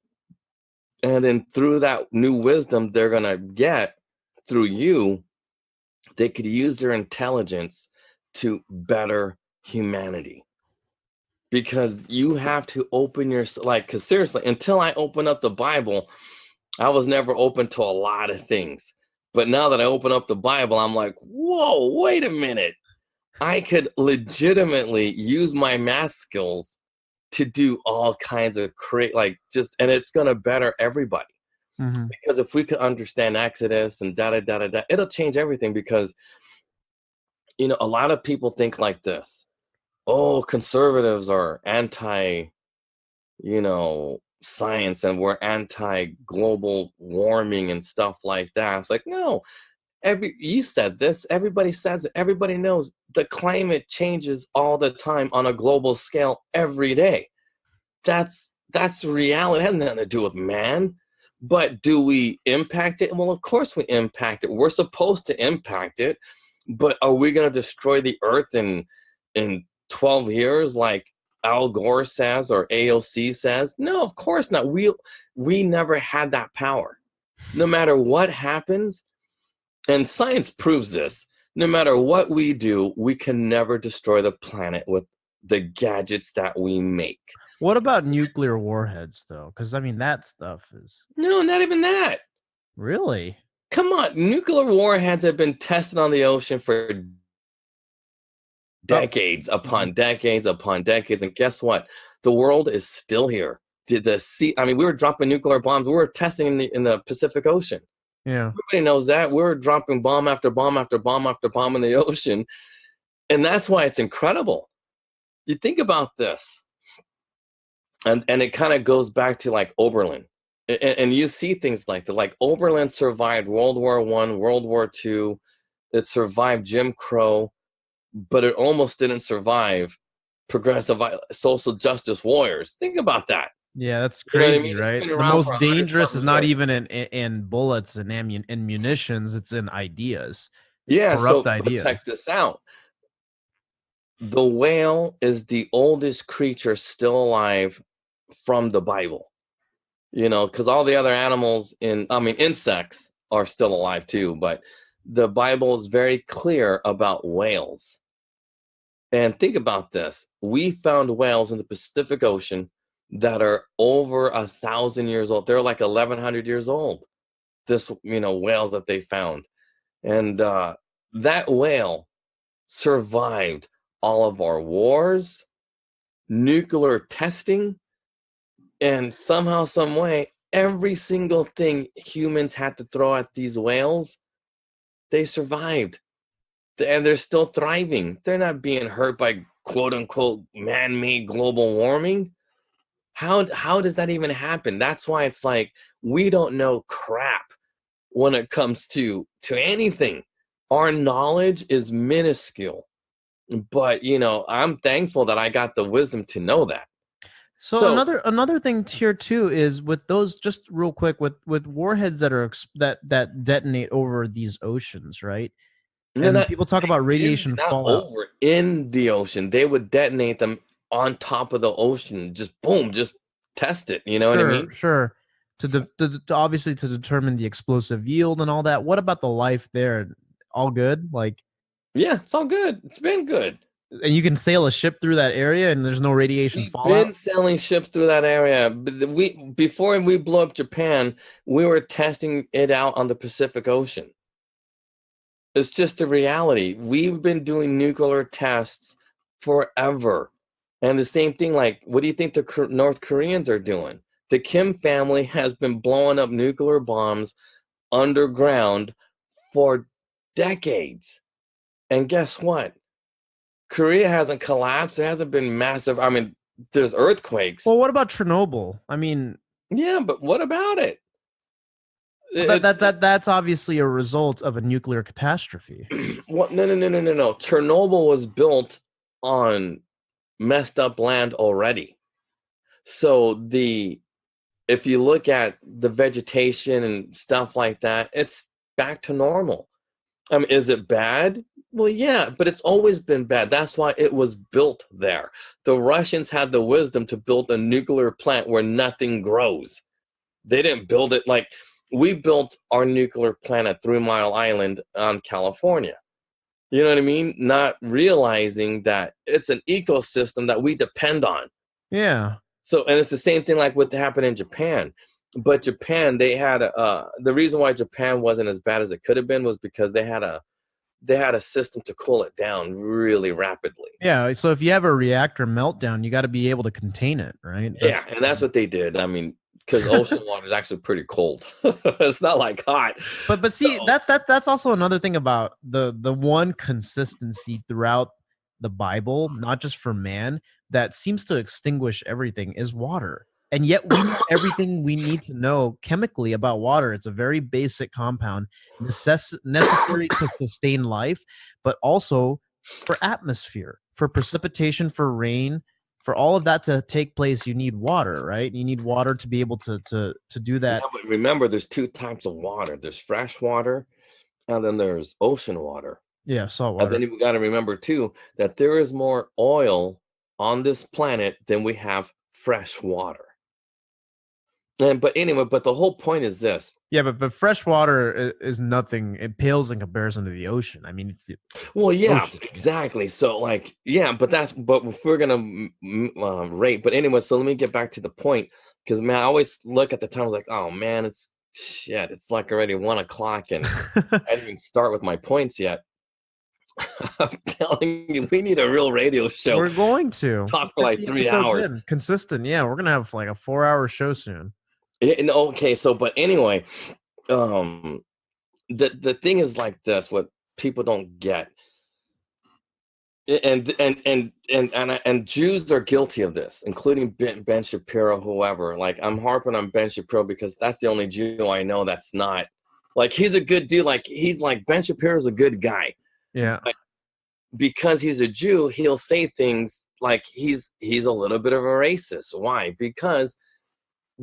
And then through that new wisdom they're going to get through you, they could use their intelligence to better humanity. Because you have to open your, because seriously, until I open up the Bible, I was never open to a lot of things. But now that I open up the Bible, I'm like, whoa, wait a minute. I could legitimately use my math skills to do all kinds of and it's going to better everybody. Mm-hmm. Because if we could understand Exodus and it'll change everything. Because, a lot of people think like this. Oh, conservatives are anti, science, and we're anti-global warming and stuff like that. It's like, no, You said this, everybody says it, everybody knows the climate changes all the time on a global scale every day. That's reality. It has nothing to do with man. But do we impact it? Well, of course we impact it. We're supposed to impact it. But are we going to destroy the earth in 12 years like Al Gore says or AOC says? No, of course not. We never had that power. No matter what happens, and science proves this, no matter what we do, we can never destroy the planet with the gadgets that we make. What about nuclear warheads, though? Because, I mean, that stuff is... No, not even that. Really? Come on. Nuclear warheads have been tested on the ocean for decades upon decades upon decades. And guess what? The world is still here. The sea, I mean, we were dropping nuclear bombs. We were testing in the Pacific Ocean. Yeah. Everybody knows that. We were dropping bomb after bomb after bomb after bomb in the ocean. And that's why it's incredible. You think about this. And it kind of goes back to like Oberlin. And you see things like that. Like Oberlin survived World War I, World War II. It survived Jim Crow, but it almost didn't survive progressive social justice warriors. Think about that. Yeah, that's crazy, you know what I mean? right? The most dangerous is not even in bullets and munitions. It's in ideas. Yeah, corrupt so ideas. Check this out. The whale is the oldest creature still alive from the Bible. You know, because all the other animals insects are still alive too, but the Bible is very clear about whales. And think about this. We found whales in the Pacific Ocean that are over 1,000 years old. They're like 1,100 years old. Whales that they found. And that whale survived all of our wars, nuclear testing, and somehow, some way, every single thing humans had to throw at these whales, they survived. And they're still thriving. They're not being hurt by quote unquote man-made global warming. How does that even happen? That's why it's like we don't know crap when it comes to anything. Our knowledge is minuscule. But I'm thankful that I got the wisdom to know that. So another thing here too is with those, just real quick, with warheads that detonate over these oceans, right? And people talk about radiation fallout over in the ocean. They would detonate them on top of the ocean. Just boom, just test it. You know what I mean? Sure. To obviously to determine the explosive yield and all that. What about the life there? All good? Like, yeah, it's all good. It's been good. And you can sail a ship through that area, and there's no radiation fallout. We've been sailing ships through that area. Before we blew up Japan, we were testing it out on the Pacific Ocean. It's just a reality. We've been doing nuclear tests forever. And the same thing, like, what do you think the North Koreans are doing? The Kim family has been blowing up nuclear bombs underground for decades. And guess what? Korea hasn't collapsed. There hasn't been massive. I mean, there's earthquakes. Well, what about Chernobyl? I mean, yeah, but what about it? That's obviously a result of a nuclear catastrophe. What? No. Chernobyl was built on messed up land already. So if you look at the vegetation and stuff like that, it's back to normal. I mean, is it bad? Well, yeah, but it's always been bad. That's why it was built there. The Russians had the wisdom to build a nuclear plant where nothing grows. They didn't build it like we built our nuclear plant at 3 Mile Island on California. You know what I mean? Not realizing that it's an ecosystem that we depend on. Yeah. So, and it's the same thing like what happened in Japan. But Japan, they had the reason why Japan wasn't as bad as it could have been was because they had a system to cool it down really rapidly. Yeah, so if you have a reactor meltdown, you got to be able to contain it, right? And that's what they did. I mean, because ocean water is actually pretty cold. It's not like hot. But see, that's also another thing about the one consistency throughout the Bible, not just for man, that seems to extinguish everything is water. And yet we know everything we need to know chemically about water. It's a very basic compound, necessary to sustain life, but also for atmosphere, for precipitation, for rain, for all of that to take place. You need water, right? You need water to be able to do that. Yeah, but remember, there's two types of water. There's fresh water, and then there's ocean water. Yeah, salt And water. then we got to remember too that there is more oil on this planet than we have fresh water. But anyway, but the whole point is this. Yeah, but fresh water is nothing. It pales in comparison to the ocean. I mean, it's the Well, yeah, ocean. exactly. So, like, yeah, but if we're gonna rate. But anyway, so let me get back to the point, because man, I always look at the time like, oh man, it's shit. It's like already 1 o'clock, and I didn't even start with my points yet. I'm telling you, we need a real radio show. We're going to talk for like 3 hours. Consistent. Yeah, we're gonna have like a 4-hour show soon. Okay, so but anyway, the thing is like this: what people don't get, and Jews are guilty of this, including Ben Shapiro, whoever. Like, I'm harping on Ben Shapiro because that's the only Jew I know that's not like, he's a good dude. Like, he's like, Ben Shapiro's a good guy. Yeah. But because he's a Jew, he'll say things like he's a little bit of a racist. Why? Because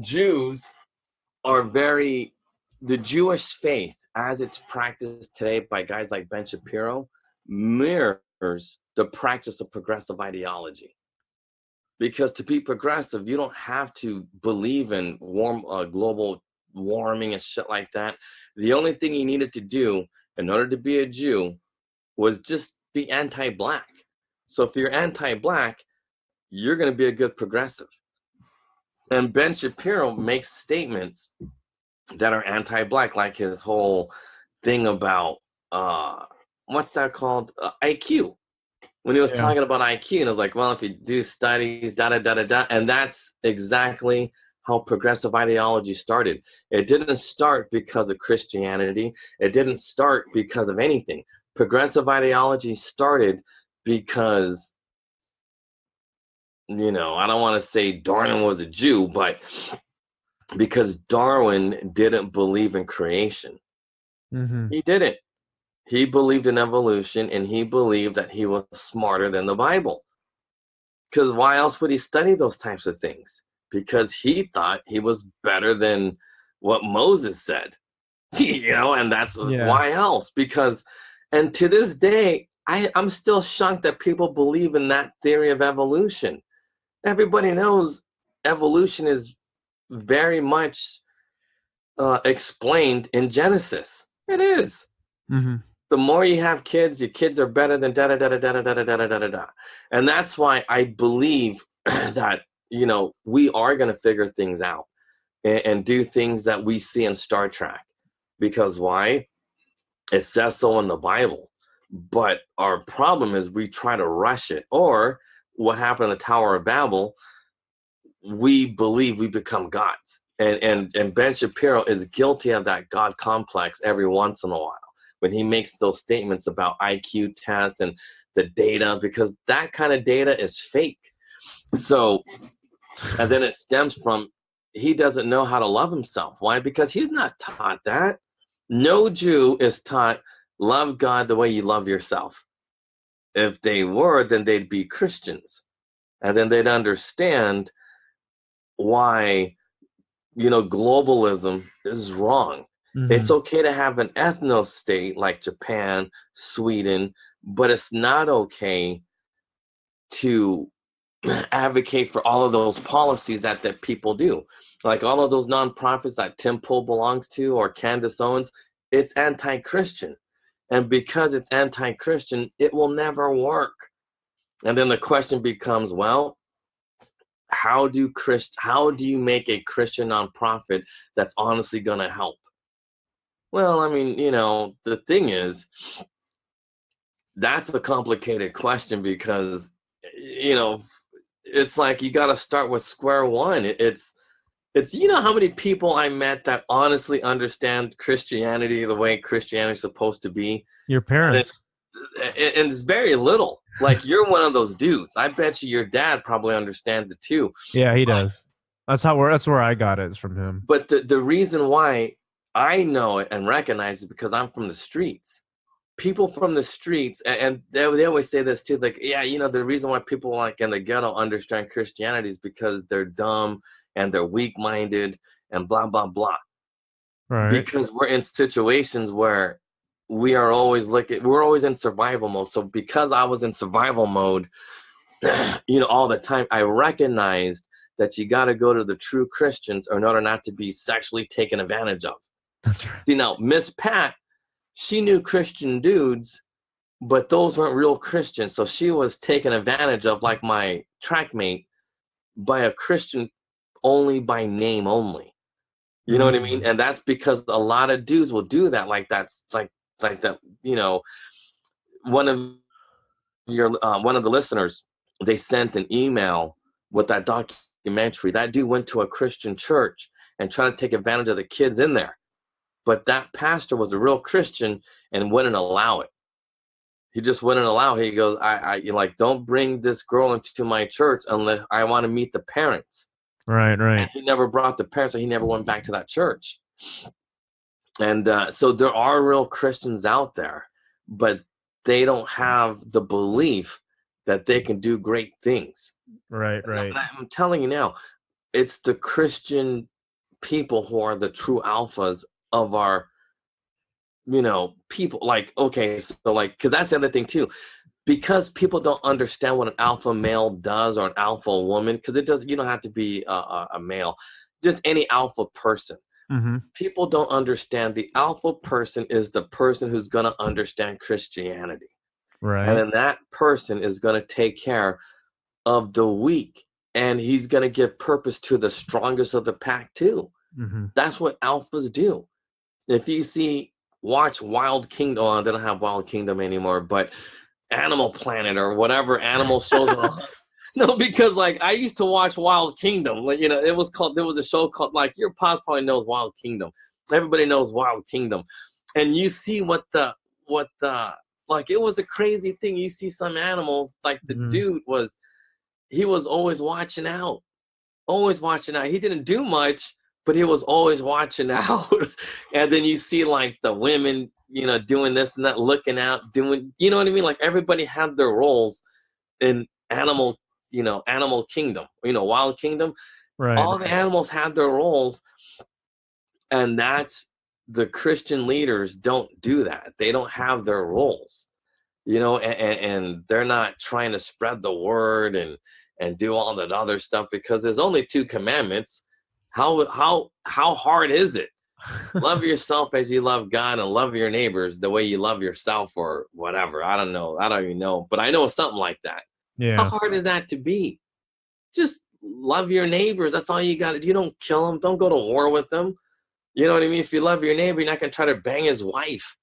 Jews are the Jewish faith as it's practiced today by guys like Ben Shapiro mirrors the practice of progressive ideology. Because to be progressive, you don't have to believe in global warming and shit like that. The only thing you needed to do in order to be a Jew was just be anti-black. So if you're anti-black, you're going to be a good progressive. And Ben Shapiro makes statements that are anti-black, like his whole thing about what's that called? IQ. When he was talking about IQ, and I was like, well, if you do studies, da-da-da-da-da, and that's exactly how progressive ideology started. It didn't start because of Christianity. It didn't start because of anything. Progressive ideology started because, you know, I don't want to say Darwin was a Jew, but because Darwin didn't believe in creation. Mm-hmm. He didn't. He believed in evolution, and he believed that he was smarter than the Bible. Because why else would he study those types of things? Because he thought he was better than what Moses said. You know, and that's why else? Because, and to this day, I'm still shocked that people believe in that theory of evolution. Everybody knows evolution is very much explained in Genesis. It is. Mm-hmm. The more you have kids, your kids are better than da-da-da-da-da-da-da-da-da-da-da. And that's why I believe that, you know, we are going to figure things out and do things that we see in Star Trek. Because why? It says so in the Bible. But our problem is we try to rush it. Or what happened in the Tower of Babel, we believe we become gods. And Ben Shapiro is guilty of that God complex every once in a while, when he makes those statements about IQ tests and the data, because that kind of data is fake. So, and then it stems from, he doesn't know how to love himself. Why? Because he's not taught that. No Jew is taught, love God the way you love yourself. If they were, then they'd be Christians. And then they'd understand why, you know, globalism is wrong. Mm-hmm. It's okay to have an ethno-state like Japan, Sweden, but it's not okay to advocate for all of those policies that people do. Like all of those nonprofits that Tim Pool belongs to or Candace Owens, it's anti-Christian. And because it's anti-Christian, it will never work. And then the question becomes, well, how do you make a Christian nonprofit that's honestly going to help? Well, I mean, you know, the thing is, that's a complicated question because, you know, it's like you got to start with square one. It's you know how many people I met that honestly understand Christianity the way Christianity is supposed to be? Your parents. And it's very little. Like, you're one of those dudes. I bet you your dad probably understands it too. Yeah, he does. That's where I got it, is from him. But the reason why I know it and recognize it because I'm from the streets. People from the streets, and they always say this too, like, yeah, the reason why people like in the ghetto understand Christianity is because they're dumb and they're weak-minded and blah, blah, blah. Right. Because we're in situations where we're always in survival mode. So because I was in survival mode, all the time, I recognized that you got to go to the true Christians in order not to be sexually taken advantage of. That's right. See, now, Miss Pat, she knew Christian dudes, but those weren't real Christians. So she was taken advantage of, like my track mate, by a Christian only by name only. You know what I mean? And that's because a lot of dudes will do that. Like that's like that, one of the listeners, they sent an email with that documentary. That dude went to a Christian church and tried to take advantage of the kids in there. But that pastor was a real Christian and wouldn't allow it. He just wouldn't allow it. He goes, I don't bring this girl into my church unless I want to meet the parents. Right. And he never brought the parents, so he never went back to that church. And so there are real Christians out there, but they don't have the belief that they can do great things. Right. I'm telling you now, it's the Christian people who are the true alphas of our, people. Like, okay, so like, because that's the other thing too, because people don't understand what an alpha male does or an alpha woman, because you don't have to be a male, just any alpha person. Mm-hmm. People don't understand the alpha person is the person who's going to understand Christianity. Right. And then that person is going to take care of the weak, and he's going to give purpose to the strongest of the pack too. Mm-hmm. That's what alphas do. If you watch Wild Kingdom, oh, they don't have Wild Kingdom anymore, but Animal Planet or whatever animal shows are on. No, because like I used to watch Wild Kingdom. Like, there was a show called, like, your pops probably knows Wild Kingdom. Everybody knows Wild Kingdom. And you see like it was a crazy thing. You see some animals, like the dude was always watching out. Always watching out. He didn't do much, but he was always watching out. And then you see like the women, doing this and that, looking out, doing, you know what I mean? Like everybody had their roles in Animal Kingdom, Wild Kingdom. Right. All the animals had their roles. And that's the Christian leaders don't do that. They don't have their roles, and they're not trying to spread the word and do all that other stuff, because there's only 2 commandments. How hard is it? Love yourself as you love God, and love your neighbors the way you love yourself, or whatever. I don't know. I don't even know, but I know something like that. Yeah. How hard is that to be? Just love your neighbors. That's all you got to do. You don't kill them. Don't go to war with them. You know what I mean? If you love your neighbor, you're not going to try to bang his wife.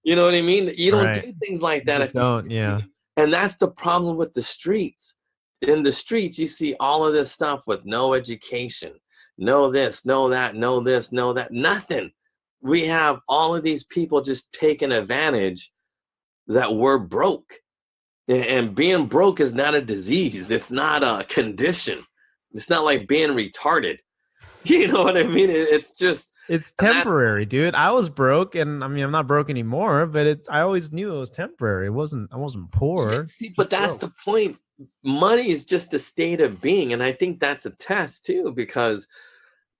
You know what I mean? You don't do things like that. Yeah. And that's the problem with the streets. In the streets, you see all of this stuff with no education. No this, no that, no this, no that, nothing. We have all of these people just taking advantage that we're broke. And being broke is not a disease. It's not a condition. It's not like being retarded. You know what I mean? It's temporary, dude. I was broke, and I mean, I'm not broke anymore, but I always knew it was temporary. I wasn't poor. See, but that's the point. Money is just a state of being. And I think that's a test too, because,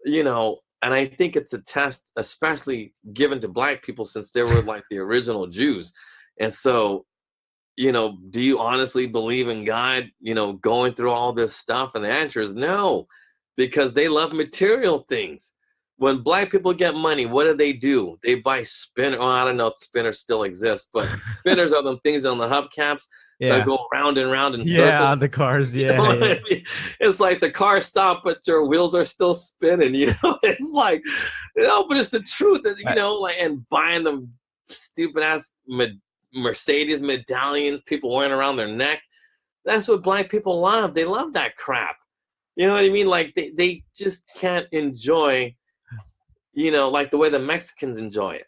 and I think it's a test, especially given to Black people, since they were like the original Jews. And so, do you honestly believe in God, going through all this stuff? And the answer is no, because they love material things. When Black people get money, what do? They buy spinner. Oh, I don't know if spinners still exist, but spinners are the things on the hubcaps that go round and round in circles. Yeah, the cars. Yeah, I mean? It's like the car stopped, but your wheels are still spinning. It's like, but it's the truth. And buying them stupid ass Mercedes medallions people wearing around their neck. That's what Black people love. They love that crap. You know what I mean? Like they just can't enjoy, like the way the Mexicans enjoy it.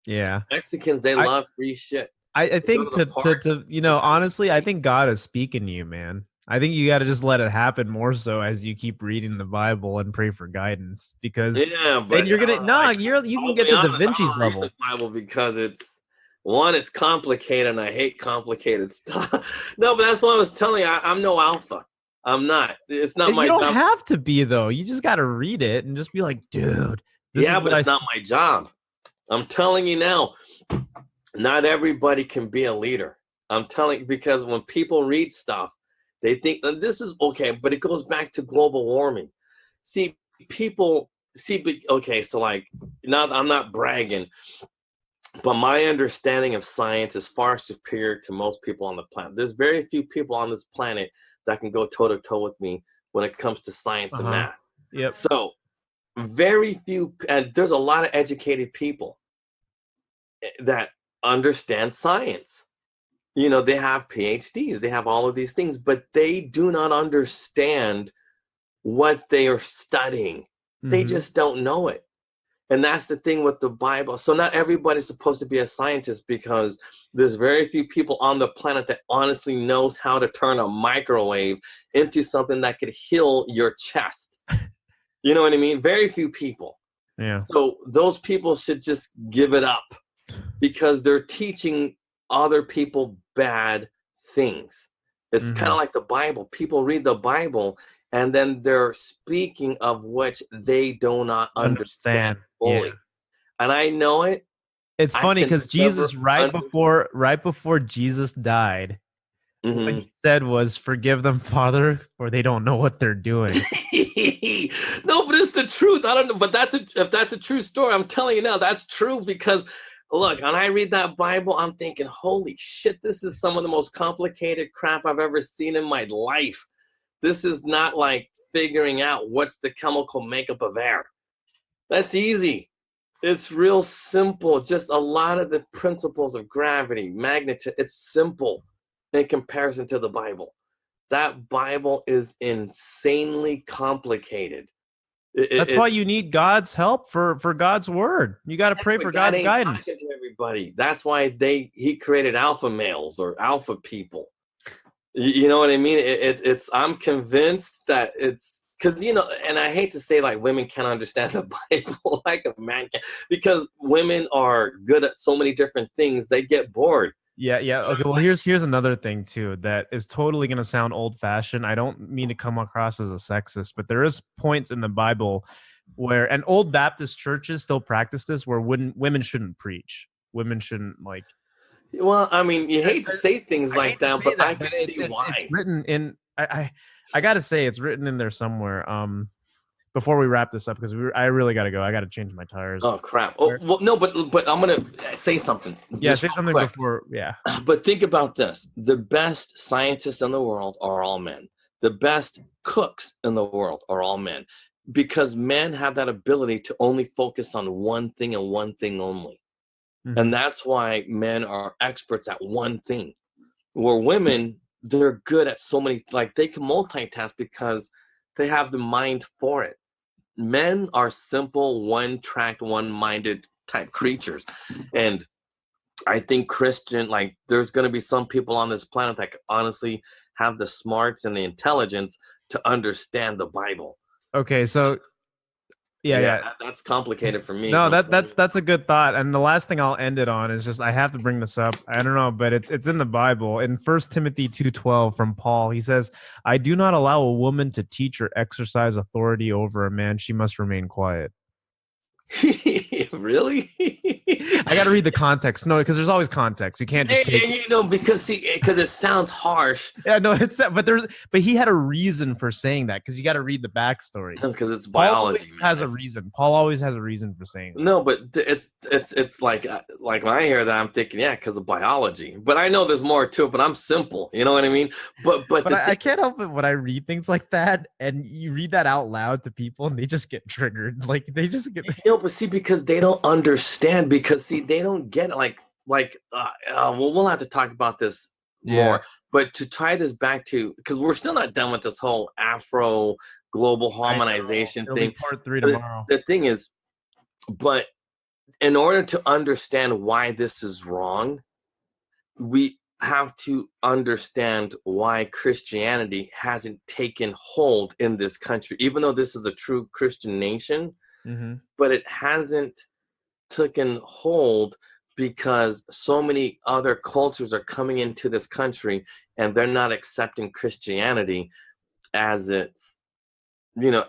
Yeah. Mexicans, they love free shit. I think to honestly, I think God is speaking to you, man. I think you got to just let it happen more so as you keep reading the Bible and pray for guidance, because Yeah, then but you're gonna you can I'll get be to Da honest, I Vinci's don't read level. the Bible because it's complicated and I hate complicated stuff. No, but that's what I was telling you. I'm no alpha. I'm not. It's not You my don't job. have to be though. You just got to read it and just be like, dude, this is Yeah, what but it's not my job. I'm telling you now, not everybody can be a leader. I'm telling because when people read stuff, they think that this is okay, but it goes back to global warming. See, people okay, so like not I'm not bragging, but my understanding of science is far superior to most people on the planet. There's very few people on this planet that can go toe to toe with me when it comes to science and math. Yep. So very few, and there's a lot of educated people that understand science. You know, they have PhDs, they have all of these things, but they do not understand what they are studying. They just don't know it. And that's the thing with the Bible. So not everybody's supposed to be a scientist because there's very few people on the planet that honestly knows how to turn a microwave into something that could heal your chest. You know what I mean? Very few people. Yeah. So those people should just give it up because they're teaching other people bad things. It's kind of like the Bible. People read the Bible and then they're speaking of which they do not understand fully. Yeah. And I know it. It's funny because Jesus, right understand. before Jesus died, what Mhm. he said was, "Forgive them, Father, for they don't know what they're doing." No, but it's the truth. I don't know, but if that's a true story, I'm telling you now, that's true because look, when I read that Bible, I'm thinking, holy shit, this is some of the most complicated crap I've ever seen in my life. This is not like figuring out what's the chemical makeup of air. That's easy. It's real simple. Just a lot of the principles of gravity, magnetism, it's simple in comparison to the Bible. That Bible is insanely complicated. That's why you need God's help for God's word. You got to pray for God God's ain't guidance. talking to everybody. That's why he created alpha males or alpha people. You know what I mean? It's I'm convinced that it's because and I hate to say like women can't understand the Bible like a man can, because women are good at so many different things. They get bored. Yeah. Okay, well, here's another thing too that is totally going to sound old-fashioned. I don't mean to come across as a sexist, but there is points in the Bible where, and old Baptist churches still practice this, where women shouldn't preach. Women shouldn't like. Well, I mean, you hate to say things like that, but I can see why. It's written in. I got to say it's written in there somewhere. Before we wrap this up, because I really got to go. I got to change my tires. Oh crap! Oh well, no, but I'm gonna say something. Yeah, say something quick. before. Yeah. But think about this: the best scientists in the world are all men. The best cooks in the world are all men, because men have that ability to only focus on one thing and one thing only. And that's why men are experts at one thing. Where women, they're good at so many, like they can multitask because they have the mind for it. Men are simple, one-tracked, one-minded type creatures. And I think like there's going to be some people on this planet that honestly have the smarts and the intelligence to understand the Bible. Okay, so yeah. That's complicated for me. No, that's a good thought. And the last thing I'll end it on is just I have to bring this up. I don't know, but it's in the Bible. In 1 Timothy 2:12 from Paul, he says, "I do not allow a woman to teach or exercise authority over a man. She must remain quiet." Really? I got to read the context. No, because there's always context. You can't just take because it sounds harsh. Yeah, no, but he had a reason for saying that, because you got to read the backstory. No, because it's biology. Paul has a reason. Paul always has a reason for saying that. No, but it's like when I hear that, I'm thinking, yeah, because of biology. But I know there's more to it. But I'm simple. You know what I mean? But I can't help it when I read things like that, and you read that out loud to people, and they just get triggered. Like they just get. But see, because they don't understand. Because see, they don't get it. Well, we'll have to talk about this more. But to tie this back to, because we're still not done with this whole Afro global harmonization thing. Part 3 tomorrow. The thing is, but in order to understand why this is wrong, have to understand why Christianity hasn't taken hold in this country, even though this is a true Christian nation, but it hasn't taken hold because so many other cultures are coming into this country and they're not accepting Christianity as its,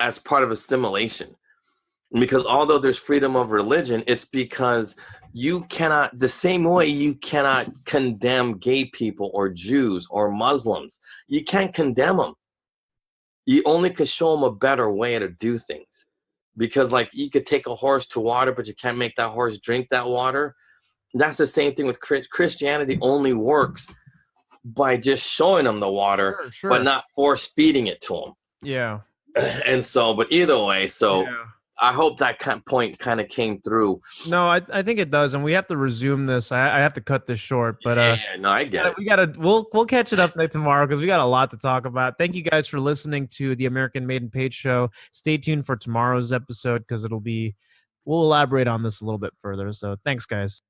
as part of assimilation. Because although there's freedom of religion, it's because you cannot, the same way you cannot condemn gay people or Jews or Muslims, you can't condemn them. You only can show them a better way to do things. Because like you could take a horse to water, but you can't make that horse drink that water. That's the same thing with Christianity. Only works by just showing them the water, but not force feeding it to them. Yeah. And so, but either way, I hope that point kind of came through. No, I think it does, and we have to resume this. I have to cut this short, but no, I get it. We'll catch it up tomorrow because we got a lot to talk about. Thank you guys for listening to the American Made and Paid show. Stay tuned for tomorrow's episode because we'll elaborate on this a little bit further. So thanks, guys.